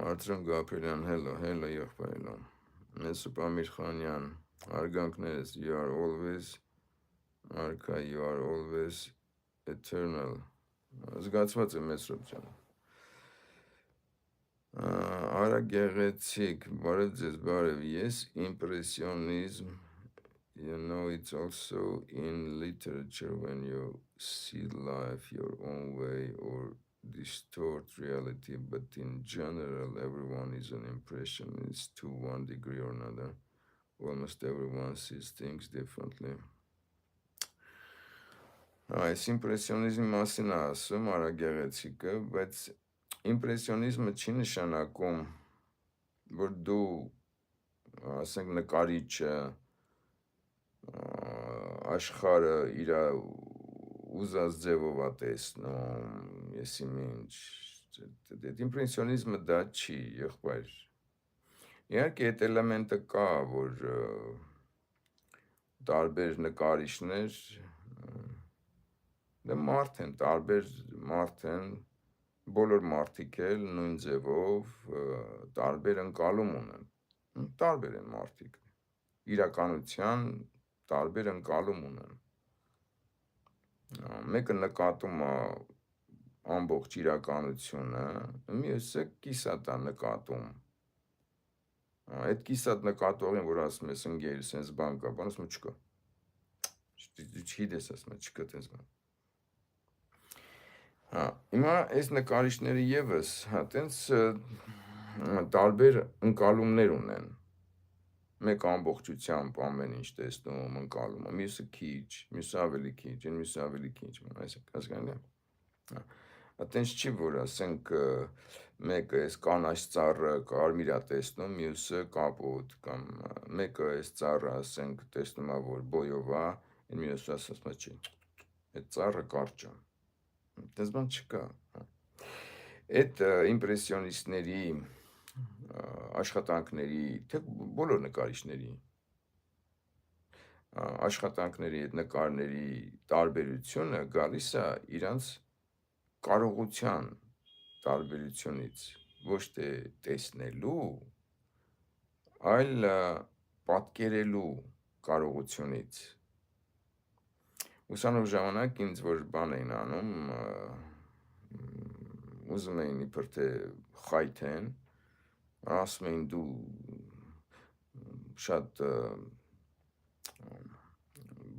Արծրում Գաբրելյան, hello եղբայրը։ Մեսուպ Ամիրխանյան, արգանքներս, you are always, Արքա, you are always eternal։ Զգացված է Մեսուպ ջան։ Արա գեղեցիկ, բարև ձեզ, բարև, ես impressionism, you know, it's also in literature when you see life your own way or distort reality, but in general, everyone is an impressionist to one degree or another. Almost everyone sees things differently. Այս իմպրեսիոնիզմի մասին ասում Արա գեղեցիկը, բայց իմպրեսիոնիզմը չի նշանակում, որ դու, ասենք, նկարիչը աշխարհը իր ուզած ձևով է տեսնում, եսի ինչ։ Այդ իմպրեսիոնիզմը դա չի, եղբայր։ Իհարկե այդ էլեմենտը կա, որ տարբեր նկարիչներ դե մարդ են, տարբեր մարդ են, բոլոր մարդիկ էլ նույն ձևով տարբեր ընկալում ունեն, տարբեր են մարդիկ, իրականության տարբեր ընկալում ունեն, մեկը նկատում է ամբողջ իրականությունը, մյուսը կիսատ է նկատում, այդ կիսատ նկատողին, որ ասում ես ընկեր, սենց բան կա, բան ասում չկա, չգիտես ասում չկա տենց բան։ Հիմա այս նկարիչները եւս տենց տարբեր ընկալումներ ունեն, մեկ ամբողջությամբ ամեն ինչ տեսնում, ընկալում, մյուսը քիչ, մյուսը ավելի քիչ, մյուսը ավելի քիչ, հասկանալի է։ Տենց չի, որ ասենք մեկը այս կանաչ ծառը կարմիր է տեսնում, մյուսը կապոտ, կամ մեկը այս ծառը ասենք տեսնում է, որ բոյով է, մյուսը ասում է չի, այդ ծառը կարճ է։ Տես բան չկա։ Այդ իմպրեսիոնիստների աշխատանքների, թե բոլոր նկարիչների աշխատանքների այդ նկարների տարբերությունը գալիս է իրանց կարողության տարբերությունից, ոչ թե տեսնելու, այլ պատկերելու կարողությունից։ Ուսանող ժամանակ ինձ որ բան էին անում, ուզում էին իբր թե խայթեն, ասում էին դու շատ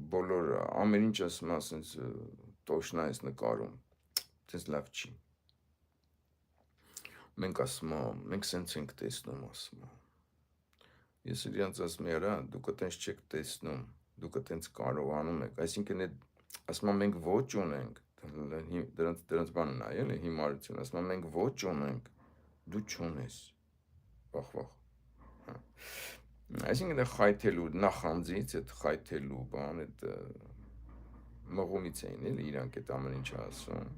բոլոր ամեն ինչ ասում ասենց տոշնա ես նկարում, ցես լավ չի։ Մենք ասում մենք սենց ենք տեսնում, ասում։ Ես իրանց ասում երա, դուք այտենց չեք տեսնում, դուք այտենց կարողանում եք, այսինքն այդ ասում մենք ոչ ունենք, դրանց բանը նայ էլի հիմարություն, ասում մենք ոչ ունենք, դու չունես։ Վախ։ Այսինքն խայթելու նախանձից, այդ խայթելու բան, այդ մղումից էին էլի իրանք այդ ամեն ինչ ասում։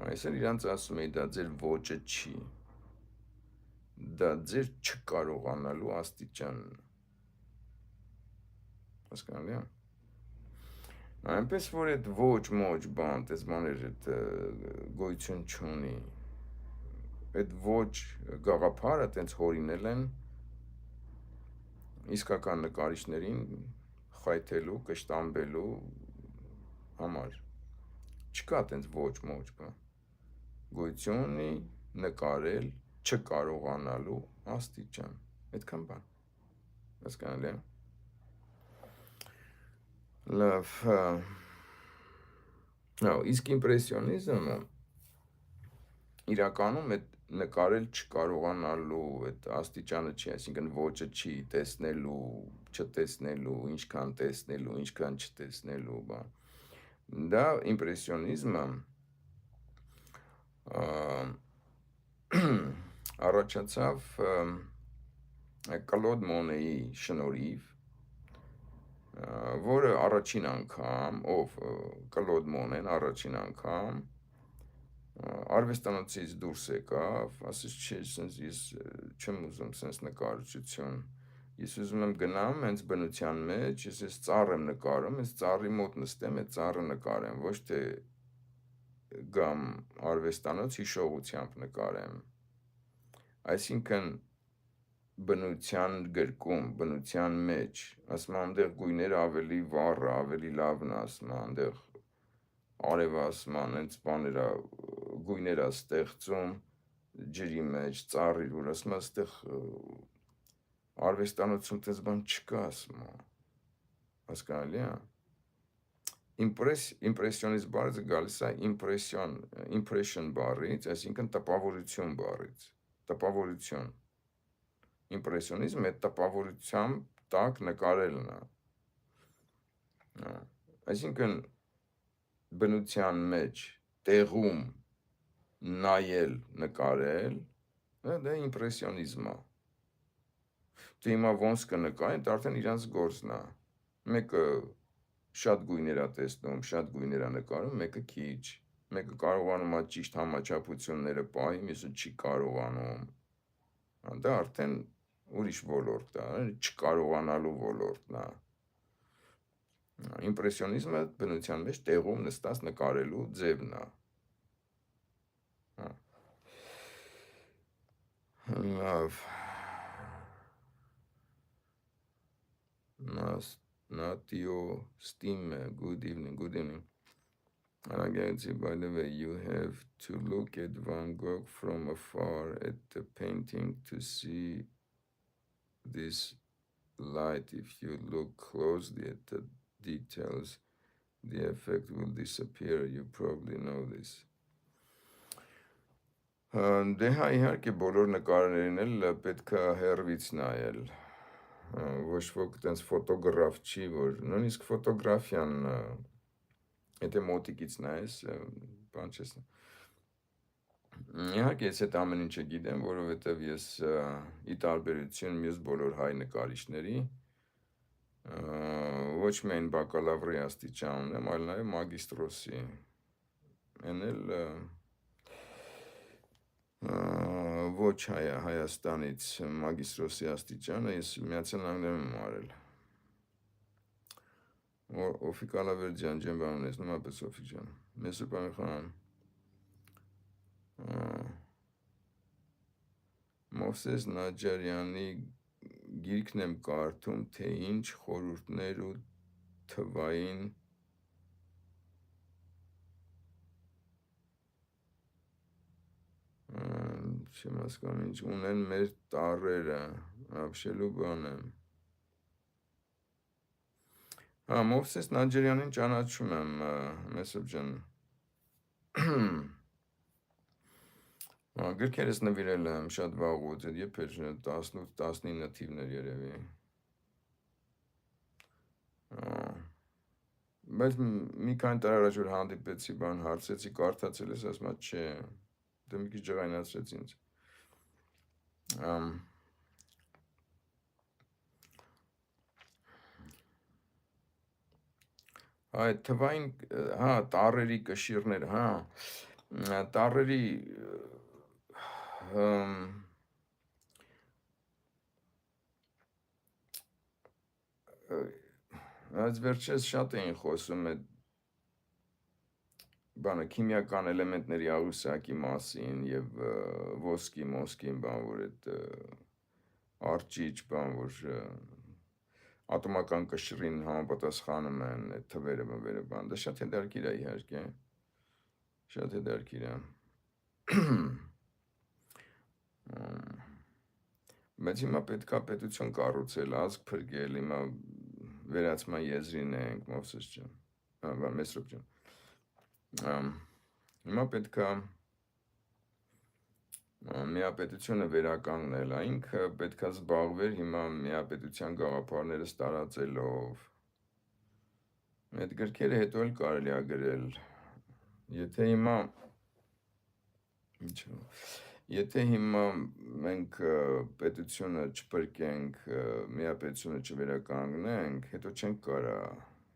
Այս էլ իրանց ասում էի, դա ձեր ոճը չի, դա ձեր չկարողանալու աստիճանն է։ Հասկանալի է։ Այնպես որ այդ ոչ մոչ բան, տես բաներ այդ գոյություն չունի։ Այդ ոչ գաղափարը տենց հորինել են իսկական նկարիչներին խայթելու, կշտամբելու համար։ Չկա տենց ոչ մոչ բան։ Գոյություն ունի նկարել չկարողանալու աստիճան։ Այդքան բան։ Հասկանալի է։ Լավ, իսկ իմպրեսիոնիզմը իրականում այդ նկարել չկարողանալու այդ աստիճանը չի, այսինքն ոճը չի, տեսնելու, չտեսնելու, ինչքան տեսնելու, ինչքան չտեսնելու, բան։ Դա իմպրեսիոնիզմը առաջացավ Կլոդ Մոնեի շնորհիվ, որը առաջին անգամ, Կլոդ Մոնեն առաջին անգամ արվեստանոցից դուրս եկավ, ասես չէ, սենց ես չեմ ուզում սենց նկարչություն, ես ուզում եմ գնամ հենց բնության մեջ, ես ծառ եմ նկարում, ես ծառի մոտ նստեմ, այդ ծառը նկարեմ, ոչ թե գամ արվեստանոց հիշողությամբ նկարեմ, այսինքն բնության գրկում, բնության մեջ, ասում այնտեղ գույները ավելի վառը, ավելի լավն է, ասում այնտեղ արևը ասում հենց բաներա գույներա ստեղծում ջրի մեջ, ծառի վրա, ասում այստեղ արվեստանոցում տես բան չկա, ասում հասկանալի է։ Իմպրեսիոնիզմ բառը գալիս է impression բառից, այսինքն տպավորություն բառից, տպավորություն։ Իմպրեսիոնիզմը այդ տպավորությամբ տակ նկարելն է։ Այսինքն բնության մեջ տեղում նայել, նկարել, դա իմպրեսիոնիզմ է։ Դու հիմա ոնց կնկարեն, դա արդեն իրանց գործն է։ Մեկը շատ գույներ է տեսնում, շատ գույներ է նկարում, մեկը քիչ, մեկը կարողանում է ճիշտ համաչափությունները պահի, մյուսը չի կարողանում։ Դա արդեն ուրիշ ոլորտ է, չկարողանալու ոլորտն է։ Իմպրեսիոնիզմը բնության մեջ տեղում նստած նկարելու ձևն է։ Լավ։ Natio Steam, good evening. Aragazzi, by the way, you have to look at Van Gogh from afar at the painting to see this light. If you look closely at the details, the effect will disappear. You probably know this. Դե հա իհարկե բոլոր նկարներին էլ պետք է հեռվից նայել, ոչ ոք տենց ֆոտոգրաֆ չի, որ նույնիսկ ֆոտոգրաֆիան, եթե մոտիկից նայես, բան չես։ Իհարկե ես այդ ամեն ինչը գիտեմ, որովհետև ես ի տարբերություն մյուս բոլոր հայ նկարիչների ոչ միայն բակալավրի աստիճան ունեմ, այլ նաև մագիստրոսի։ Են էլ ոչ Հայաստանից մագիստրոսի աստիճանը ես Միացյալ Նահանգներում եմ արել։ Օֆիկ Ալավերդյան ջան բանունես, նոմապես Օֆիկ ջան։ Մեսուր Պամիխան։ Մովսես Նաջարյանի գիրքն եմ կարդում, թե ինչ խորհուրդներ ու թվային չեմ հասկանում ինչ ունեն մեր տառերը, ապշելու բան եմ։ Մովսես Նաջարյանին ճանաչում եմ, Մեսուր ջան։ Գրքերս նվիրել եմ շատ վաղուց, երբ էր 18-19 թիվներ երևի։ Բայց մի քանի տարի առաջ որ հանդիպեցի, բան հարցեցի, կարդացել ես, ասում եմ, չէ, դե մի քիչ ջղայնացրեց ինձ։ Այդ թվային, տառերի կշիռներ, տառերի այս վերջերս շատ էին խոսում այդ բանը քիմիական էլեմենտների աղյուսակի մասին եւ ոսկին, բան որ այդ արջիջ, բան որ ատոմական կշռին համապատասխանում են այդ թվերը, բան, դա շատ հետաքրքիր է իհարկե, շատ հետաքրքիր է։ Բայց հիմա պետքա պետություն կառուցել, ազգ փրկել, հիմա վերացման եզրին ենք, Մովսես ջան, Մեսրոպ ջան։ Հիմա պետքա միապետությունը վերականգնել, ինքը պետքա զբաղվեր հիմա միապետության գաղափարները տարածելով։ Այդ գրքերը հետո էլ կարելի է գրել։ Եթե հիմա մենք պետությունը չփրկենք, միապետությունը չվերականգնենք, հետո չենք կարա,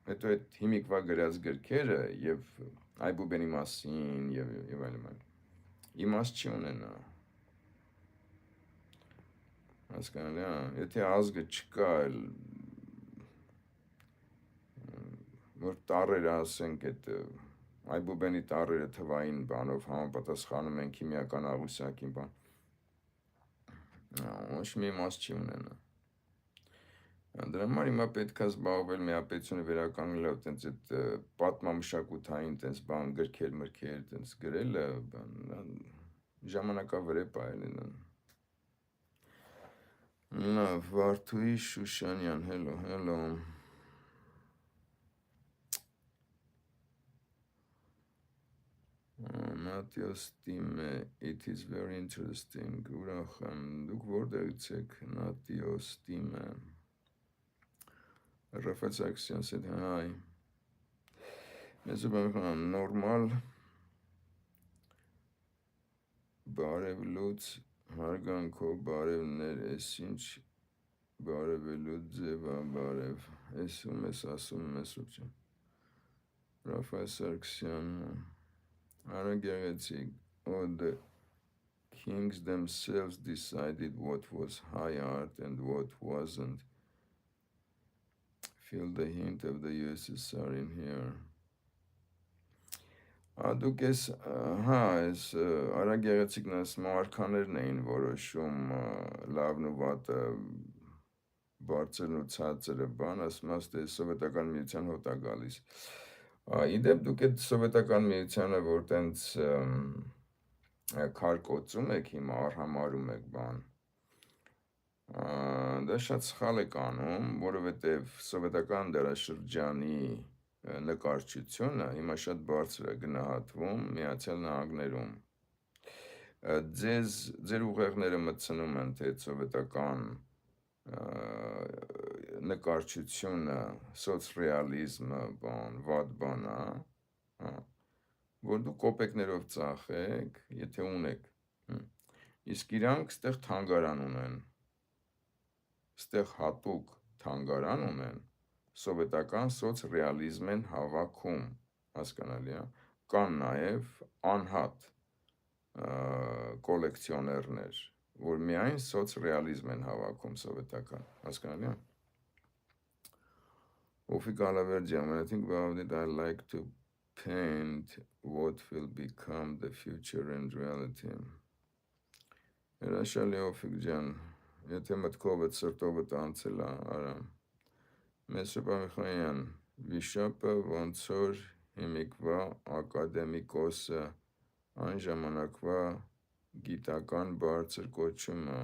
հետո այդ հիմիկվա գրած գրքերը եւ Այբուբենի մասին եւ այլն իմաստ չի ունենա։ Հասկանալի է, եթե ազգը չկա, որ տառերը ասենք այդ Այբուբենի տառերը թվային բանով համապատասխանում են քիմիական աղյուսակին, բան, ոչ մի իմաստ չի ունենա։ Դրա համար հիմա պետք է զբաղվել միապետությունը վերականգնելով, տենց այդ պատմամշակութային տենց բան գրքեր, մրգեր, տենց գրելը, բան, ժամանակավրեպ է էլի։ Վարդուհի Շուշանյան, hello։ Նատիոս Տիմը, it is very interesting, ուրախ եմ, դուք որտեղից եք, Նատիոս Տիմը, Ռաֆայել Սարգսյան, said hi, Մեսուր Պամիխան, նորմալ, բարև հարգանքով բարևներ, ես ինչ բարևելու ձև է, բարև, ես ում ես ասում, Մեսուր ջան, Ռաֆայել Սարգսյան, Արա Գեղեցիկ, the kings themselves decided what was high art and what wasn't. Feel the hint of the USSR in here. Դուք ես Արա Գեղեցիկն այս մարգաներն էին որոշում լավն ու վատը, բարձրն ու ցածրը, բան, ասում աստ է սովետական միության հոտ է գալիս։ Իդեպ դուք այդ սովետական միությանը, որ տենց քարկոծում եք հիմա, արհամարում եք, բան, դա շատ սխալ եք անում, որովհետև սովետական դարաշրջանի նկարչությունը հիմա շատ բարձր է գնահատվում Միացյալ Նահանգներում։ Ձեր ուղեղները մտցնում են, թե սովետական նկարչությունը, սոցռեալիզմը, բան, վատ բան է, որ դուք կոպեկներով ծախեք, եթե ունեք։ Իսկ իրանք ստեղ թանգարան ունեն, ստեղ հատուկ թանգարան ունեն, սովետական սոցռեալիզմ են հավաքում, հասկանալի է, կան նաև անհատ կոլեկցիոներներ, որ միայն սոցռեալիզմ են հավաքում սովետական, հասկանալի է։ Օֆիկ Ալավերջյան, when I think about it, I like to paint what will become the future and reality. Հրաշալի Օֆիկ ջան, եթե մտքովդ սրտովդ անցել արա, Մեսրոպա Միխոյան, վիշապը ոնց որ հիմիկվա ակադեմիկոսը այն ժամանակվա գիտական բարձր կոչումը։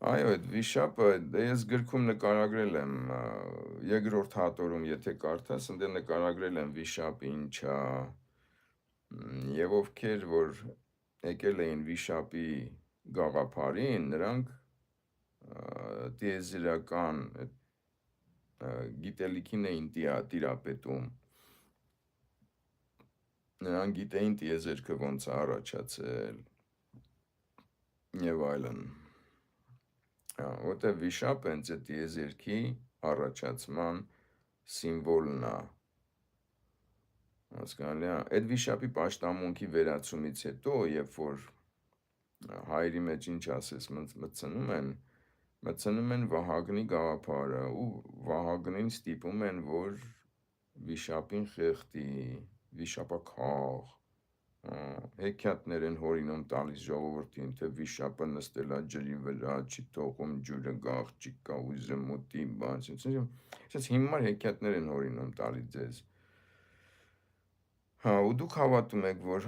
Այո, այդ վիշապը ես գրքում նկարագրել եմ երկրորդ հատորում, եթե կարդաս, ընդ նկարագրել եմ վիշապը ինչա եւ ովքեր որ եկել էին վիշապի գաղափարին, նրանք տիեզերական գիտելիքին էին տիրապետում։ Նրանք գիտեին տիեզերքը ոնց է առաջացել եւ այլն։ Որտեղ վիշապը հենց այդ տիեզերքի առաջացման սիմվոլն է։ Հասկանալի է։ Այդ վիշապի պաշտամունքի վերացումից հետո, երբ որ հայրի մեջ ինչ ասես մտցնում են Վահագնի գաղափարը ու Վահագնին ստիպում են, որ վիշապին խեղդի, վիշապաքաղ, հեքիաթներ են հորինում տալիս ժողովրդին, թե վիշապը նստել է ջրի վրա, չի թողում ջուրը գաղջիկ կա ու զմուտի բան, ասես հիմար հեքիաթներ են հորինում տալիս ձեզ։ Ու դուք հավատում եք, որ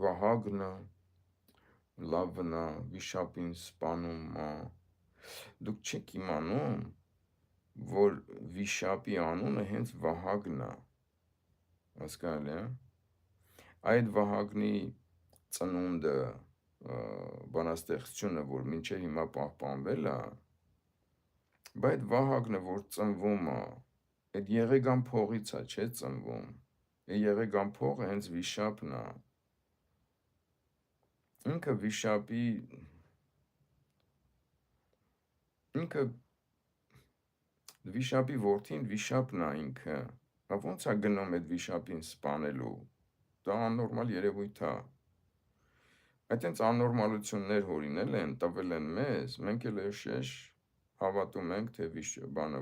Վահագնը լավն է, վիշապին սպանում է, դուք չեք իմանում, որ վիշապի անունը հենց Վահագնն է, հասկանալի է։ Այդ Վահագնի ծնունդը, բանաստեղծությունը, որ մինչև հիմա պահպանվել է, բայց Վահագնը, որ ծնվում է, այդ Եղեգան փողից է, չէ՞ ծնվում։ Եղեգան փողը հենց վիշապն է։ Ինքը վիշապի որդին վիշապն է ինքը։ Ոնց է գնում այդ վիշապին սպանելու։ Դա աննորմալ երևույթ է։ Այդ հենց աննորմալություններ հորինել են, տվել են մեզ, մենք էլ շեշ հավատում ենք, թե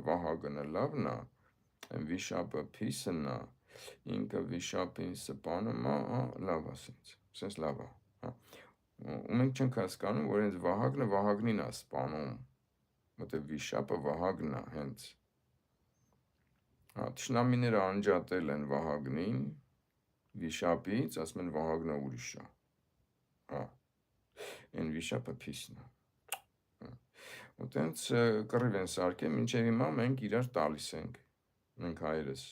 Վահագնը լավն է, վիշապը փիսն է, ինքը վիշապին սպանում է, լավ է սենց լավ է։ Ու մենք չենք հասկանում, որ հենց Վահագնը Վահագնին է սպանում, որտեղ վիշապը Վահագնն է հենց։ Թշնամիները անջատել են Վահագնին, վիշապից, ասում են Վահագնը ուրիշ է։ Այն վիշապը փիսն է։ Ոտենց կռիվ են սարքել, մինչև հիմա մենք իրար տալիս ենք, մենք հայերս։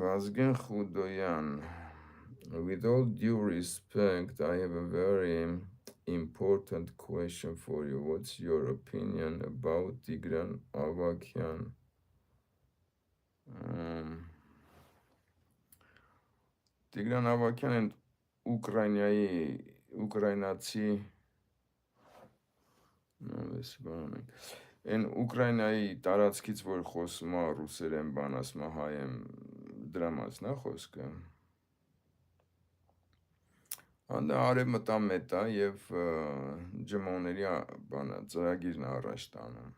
Վազգեն Խուդոյան, with all due respect, I have a very important question for you. What's your opinion about Tigran Avakyan? Տիգրան Ավագյանն ուկրաինացի այն Ուկրաինայի տարածքից, որ խոսում է ռուսերեն բան, ասում է հայ եմ, դրա մասն է խոսքը։ Դա արևմտամետ է եւ ջմոների բանը ծրագիրն է առաջ տանում։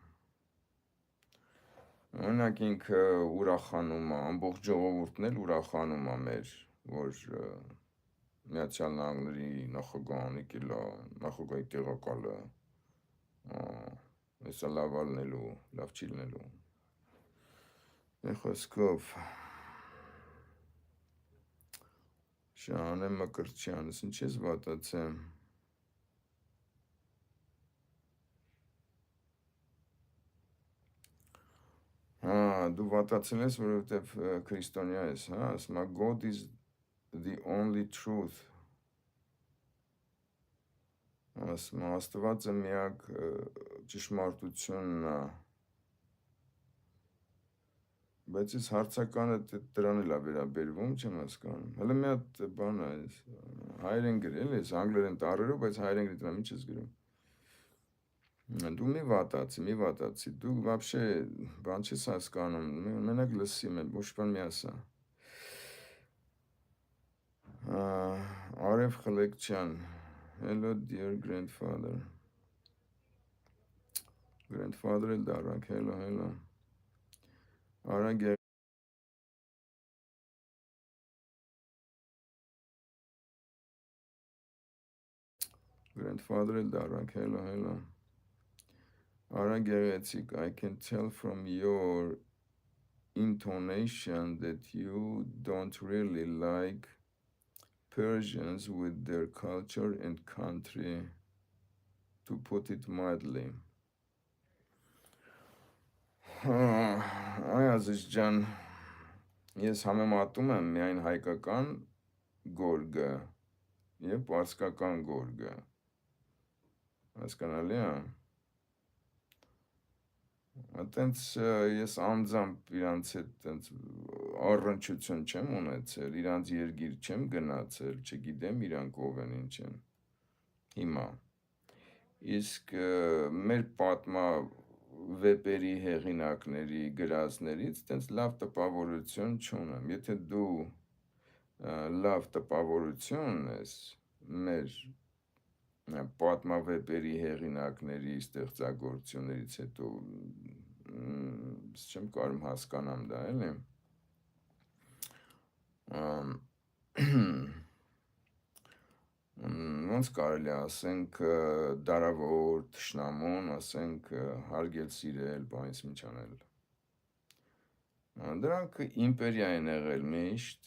Օրինակ ինքը ուրախանում է, ամբողջ ժողովուրդն էլ ուրախանում է մեր, որ Միացյալ Նահանգների նախագահն եկել է, նախագահի տեղակալը, հեսա լավ ալնելու, լավ չի լնելու։ Խոսքով Շահանե Մկրտչյան, ինչ ես վատացեմ։ Դու վատացել ես, որովհետև քրիստոնյա ես, ասում է God is the only truth։ Ասում է Աստվածը միակ ճշմարտությունն է։ Բայց ես հարցականը դրան էլ է վերաբերվում, չեմ հասկանում։ Հələ մի հատ բան է, հայերեն գրել ես, անգլերեն տառերով, բայց հայերեն գրել եմ, ինչ ես գրում։ Դու մի վատացի, դու вообще բան չես հասկանում, մենակ լսի մեն, ոչ բան մի ասա։ Արև Խլեկչյան, hello dear grandfather. Grandfather էլ դառանք, hello. Արա Grandfather էլ դառանք, hello. Արա գեղեցիկ, I can tell from your intonation that you don't really like Persians with their culture and country, to put it mildly. Այ Ազիզ ջան, ես համեմատում եմ միայն հայկական գորգը եւ պարսկական գորգը։ Հասկանալի է։ Այտենց ես անձամբ իրանց հետ տենց առնչություն չեմ ունեցել, իրանց երգիր չեմ գնացել, չգիտեմ իրանք ով են, ինչ են։ Հիմա իսկ մեր պատմավեպերի հեղինակների գրածներից տենց լավ տպավորություն չունեմ։ Եթե դու լավ տպավորություն ես մեր պատմավեպերի հեղինակների ստեղծագործություններից հետո չեմ կարող հասկանամ դա, էլի։ Ոնց կարելի ասենք դարավոր թշնամուն, ասենք հարգել սիրել, բանից ինչ անել։ Դրանք իմպերիա են եղել միշտ,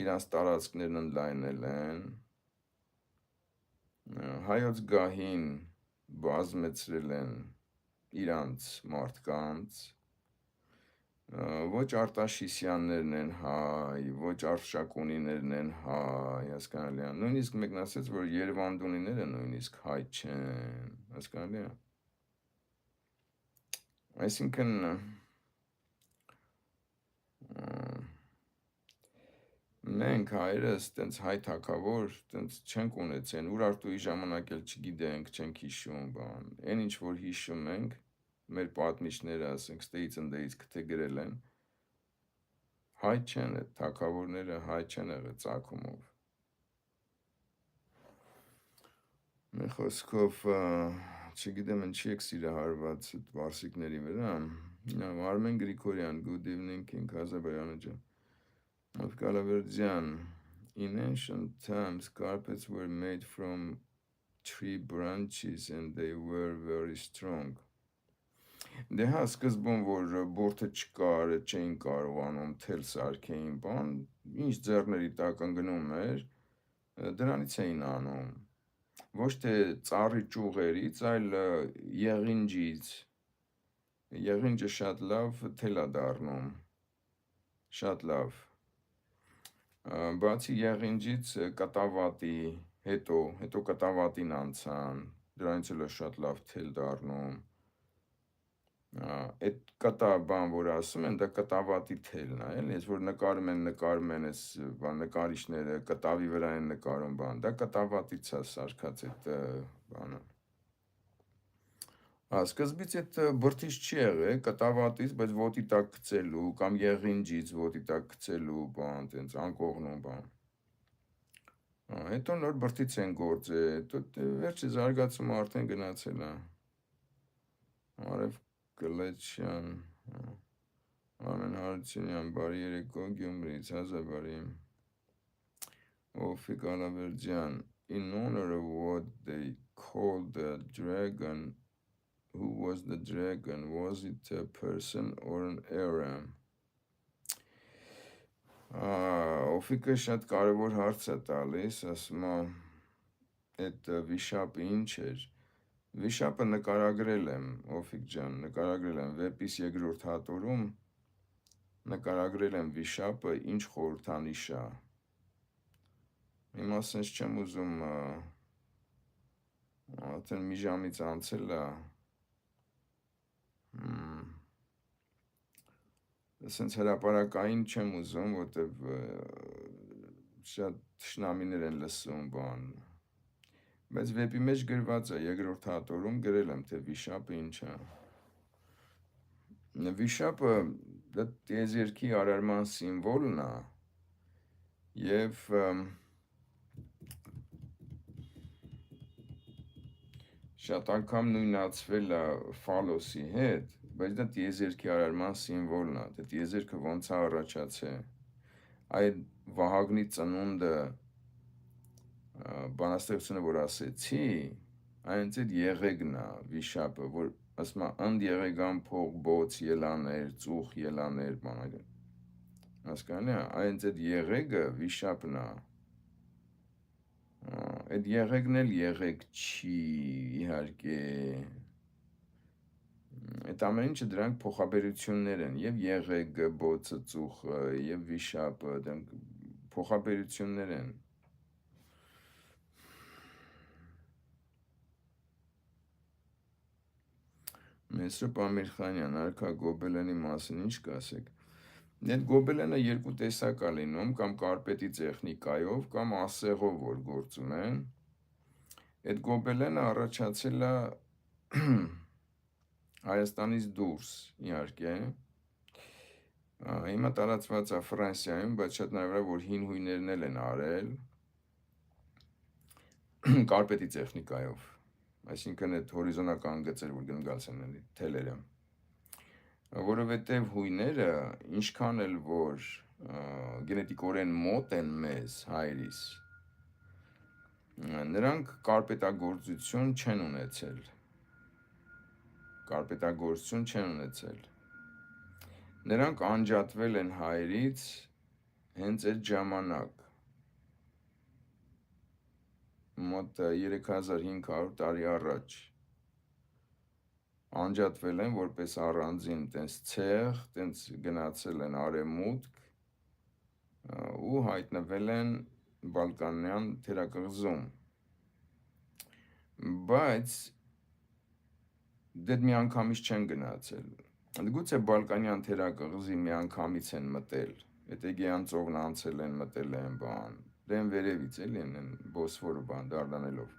իրանց տարածքներն ընդլայնել են, հայոց գահին բազմեցրել են իրանց մարդկանց, ոչ Արտաշիսյաններն են հայ, ոչ Արշակունիներն են հայ, հասկանալի է, նույնիսկ մեկն ասեց, որ Երևանդունիները նույնիսկ հայ չեն, հասկանալի է։ Այսինքն մենք հայրս տենց հայ թագավոր տենց չենք ունեցեն, Ուրարտուի ժամանակ էլ չգիտենք, չենք հիշում, բան, այն ինչ որ հիշում ենք, մեր պատմիչները, ասենք, ստեից ընդեից քթե գրել են, հայ չեն, այդ թագավորները հայ չեն եղել ծագումով։ Մի խոսքով, չգիտեմ ինչի եք սիրահարված այդ վարսիկների վրա, Արմեն Գրիգորյան, good evening, King Azerbaycan ջան։ In ancient times, carpets were made from tree branches and they were very strong. Դե հա, սկզբում որ բորթը չկար, չէին կարողանում թել սարքեին, բան, ինչ ձեռների տակ ընկնում էր, դրանից էին անում։ Ոչ թե ծառի ճյուղերից, այլ եղինջից։ Եղինջը շատ լավ թել է դառնում։ Շատ լավ։ Բացի եղինջից կտավատի, հետո կտավատին անցան, դրանից էլ շատ լավ թել դառնում։ Այդ կտա բան, որ ասում են, դա կտավատի թելն է, էլի, ես որ նկարում են այս նկարիչները, կտավի վրա են նկարում, բան, դա կտավատից է սարքած այդ բանը։ Սկզբից այդ բրդից չի եղել, կտավատից, բայց ոտի տակ գցելու, կամ եղինջից ոտի տակ գցելու, բան, տենց անկողնում, բան։ Հետո նոր բրդից են գործել, հետո վերջի զարգացումը արդեն գնացել է։ Արև Կլեչյան, Արմեն Հարությունյան, բարի երեկո, Գյումրից, հազարբարի։ Օֆիկ Ալավերջյան, in honor of what they called the dragon, who was the dragon? Was it a person or an era? Օֆիկը շատ կարևոր հարց է տալիս, ասում է, այդ վիշապը ինչ էր։ Վիշապը նկարագրել եմ, Օֆիկ ջան, նկարագրել եմ վեպիս երկրորդ հատորում, նկարագրել եմ վիշապը ինչ խորհրդանիշ է։ Հիմա ասենց չեմ ուզում, արդեն մի ժամից անցել է, ասենց հրապարակային չեմ ուզում, որտեվ շատ թշնամիներ են լսում, բան։ Բայց վեպի մեջ գրված է, երկրորդ հատորում գրել եմ, թե վիշապը ինչ է։ Վիշապը դա տիեզերքի արարման սիմվոլն է եւ շատ անգամ նույնացվել է ֆալոսի հետ, բայց դա տիեզերքի արարման սիմվոլն է, դա տիեզերքը ոնց է առաջացել, այդ Վահագնի ծնունդը բանաստեղծությունը, որ ասեցի, այնց այդ եղեգն է, վիշապը, որ ասում է ընդ եղեգան փող բոց ելաներ, ծուխ ելաներ, բան այդն, հասկանալի է, այնց այդ եղեգը վիշապն է, այդ եղեգն էլ եղեգ չի, իհարկե, այդ ամեն ինչը դրանք փոխաբերություններ են, եւ եղեգը, բոցը, ծուխը, եւ վիշապը, դրանք փոխաբերություններ են։ Մեսրոպ Ամիրխանյան, արքա գոբելենի մասին ինչ կասեք։ Այդ գոբելենը երկու տեսակ է լինում, կամ կարպետի տեխնիկայով, կամ ասեղով, որ գործում են։ Այդ գոբելենը առաջացել է Հայաստանից դուրս, իհարկե։ Հիմա տարածված է Ֆրանսիայում, բայց շատ հնարավոր է, որ հին հույներն էլ են արել կարպետի տեխնիկայով, այսինքն այդ հորիզոնական գծեր, որ գնգալց են էլի, թելերը, որովհետև հույները, ինչքան էլ որ գենետիկորեն մոտ են մեզ, հայրիս, նրանք կարպետագործություն չեն ունեցել, նրանք անջատվել են հայրից հենց այդ ժամանակ, մոտ 3500 տարի առաջ, անջատվել են որպես առանձին տենց ցեղ, տենց գնացել են արևմուտք ու հայտնվել են Բալկանյան թերակղզում, բայց դեդ մի անգամից չեն գնացել, գուցե Բալկանյան թերակղզի մի անգամից են մտել, այդ Էգեյան ծովն անցել են, մտել են բան, դեն վերևից էլի են Բոսֆորը բան դարդանելով,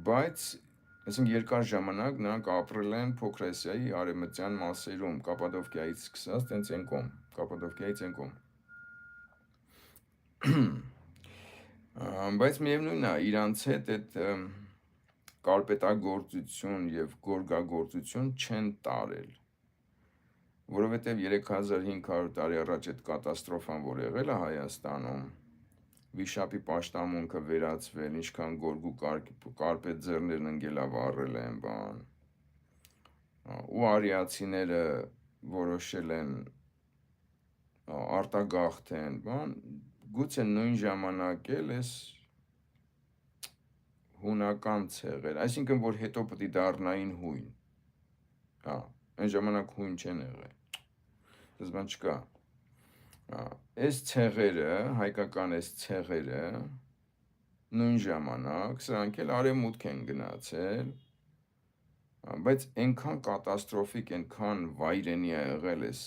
բայց այսինքն երկար ժամանակ նրանք ապրել են Փոքր Ասիայի արևմտյան մասերում, Կապադովկիայից սկսած, տենց են կողմ, Կապադովկիայից են կողմ, բայց միևնույնն է, իրանց հետ այդ կարպետագործություն և գորգագործություն չեն տարել, որովհետև 3500 տարի առաջ այդ կատաստրոֆան, որ եղել է Հայաստանում, վիշապի պաշտամունքը վերացվել, ինչքան գորգ ու կարպետ ձեռներն ընկելավ առել են, բան, ու արիացիները որոշել են արտագաղթեն, բան, գուցե նույն ժամանակ էլ ես հունական ցեղեր, այսինքն, որ հետո պտի դառնային հույն, այն ժամանակ հույն չեն եղել, դες բան չկա, այս ցեղերը, հայկական այս ցեղերը, նույն ժամանակ, սրանք էլ արևմուտք են գնացել, բայց այնքան կատաստրոֆիկ, այնքան վայրենի է եղել այս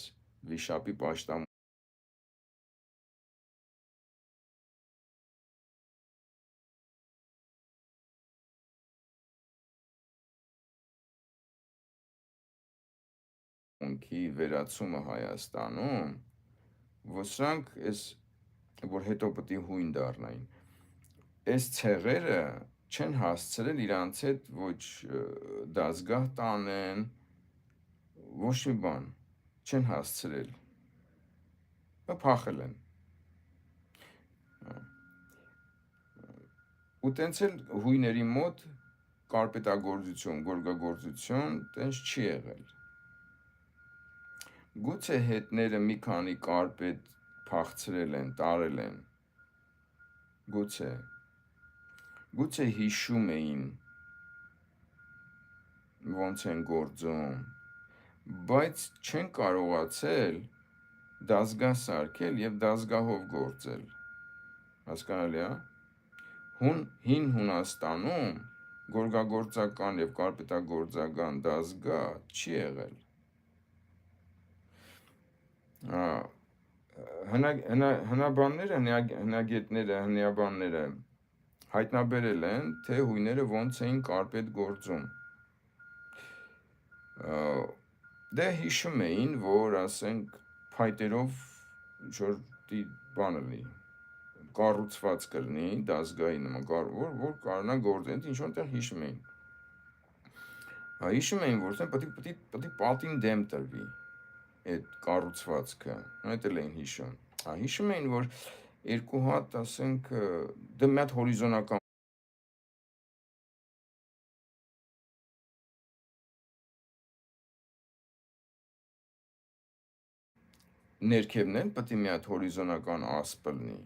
վիշապի պաշտամունքը, վերացումը Հայաստանում, որ սրանք որ հետո պտի հույն դառնային, այս ցեղերը չեն հասցրել իրանց հետ ոչ դասգահ տանեն, ոչ մի բան, չեն հասցրել, փախել են, ու տենց էլ հույների մոտ կարպետագործություն, գորգագործություն տենց չի եղել, գուցե հետները մի քանի կարպետ փախցրել են, տարել են, գուցե հիշում էին, ոնց են գործում, բայց չեն կարողացել դասգահ սարքել և դասգահով գործել, հասկանալի է, հին Հունաստանում գորգագործական և կարպետագործական դասգահ չի եղել, հնաբանները, հնագետները, հնաբանները հայտնաբերել են, թե հույները ոնց էին կարպետ գործում, դե հիշում էին, որ ասենք փայտերով ինչ-որ բան լինի, կառուցված կլինի, դասգայի նման, որ կարողանա գործել, ինչ-որ տեղ հիշում էին։ Հիշում էին, որ պետք է պատին դեմ տրվի այդ կառուցվածքը, այդ էլ էին հիշում։ Հիշում էին, որ երկու հատ, ասենք, դե մի հատ հորիզոնական ներքևն էլ պետք է մի հատ հորիզոնական ասպ լինի,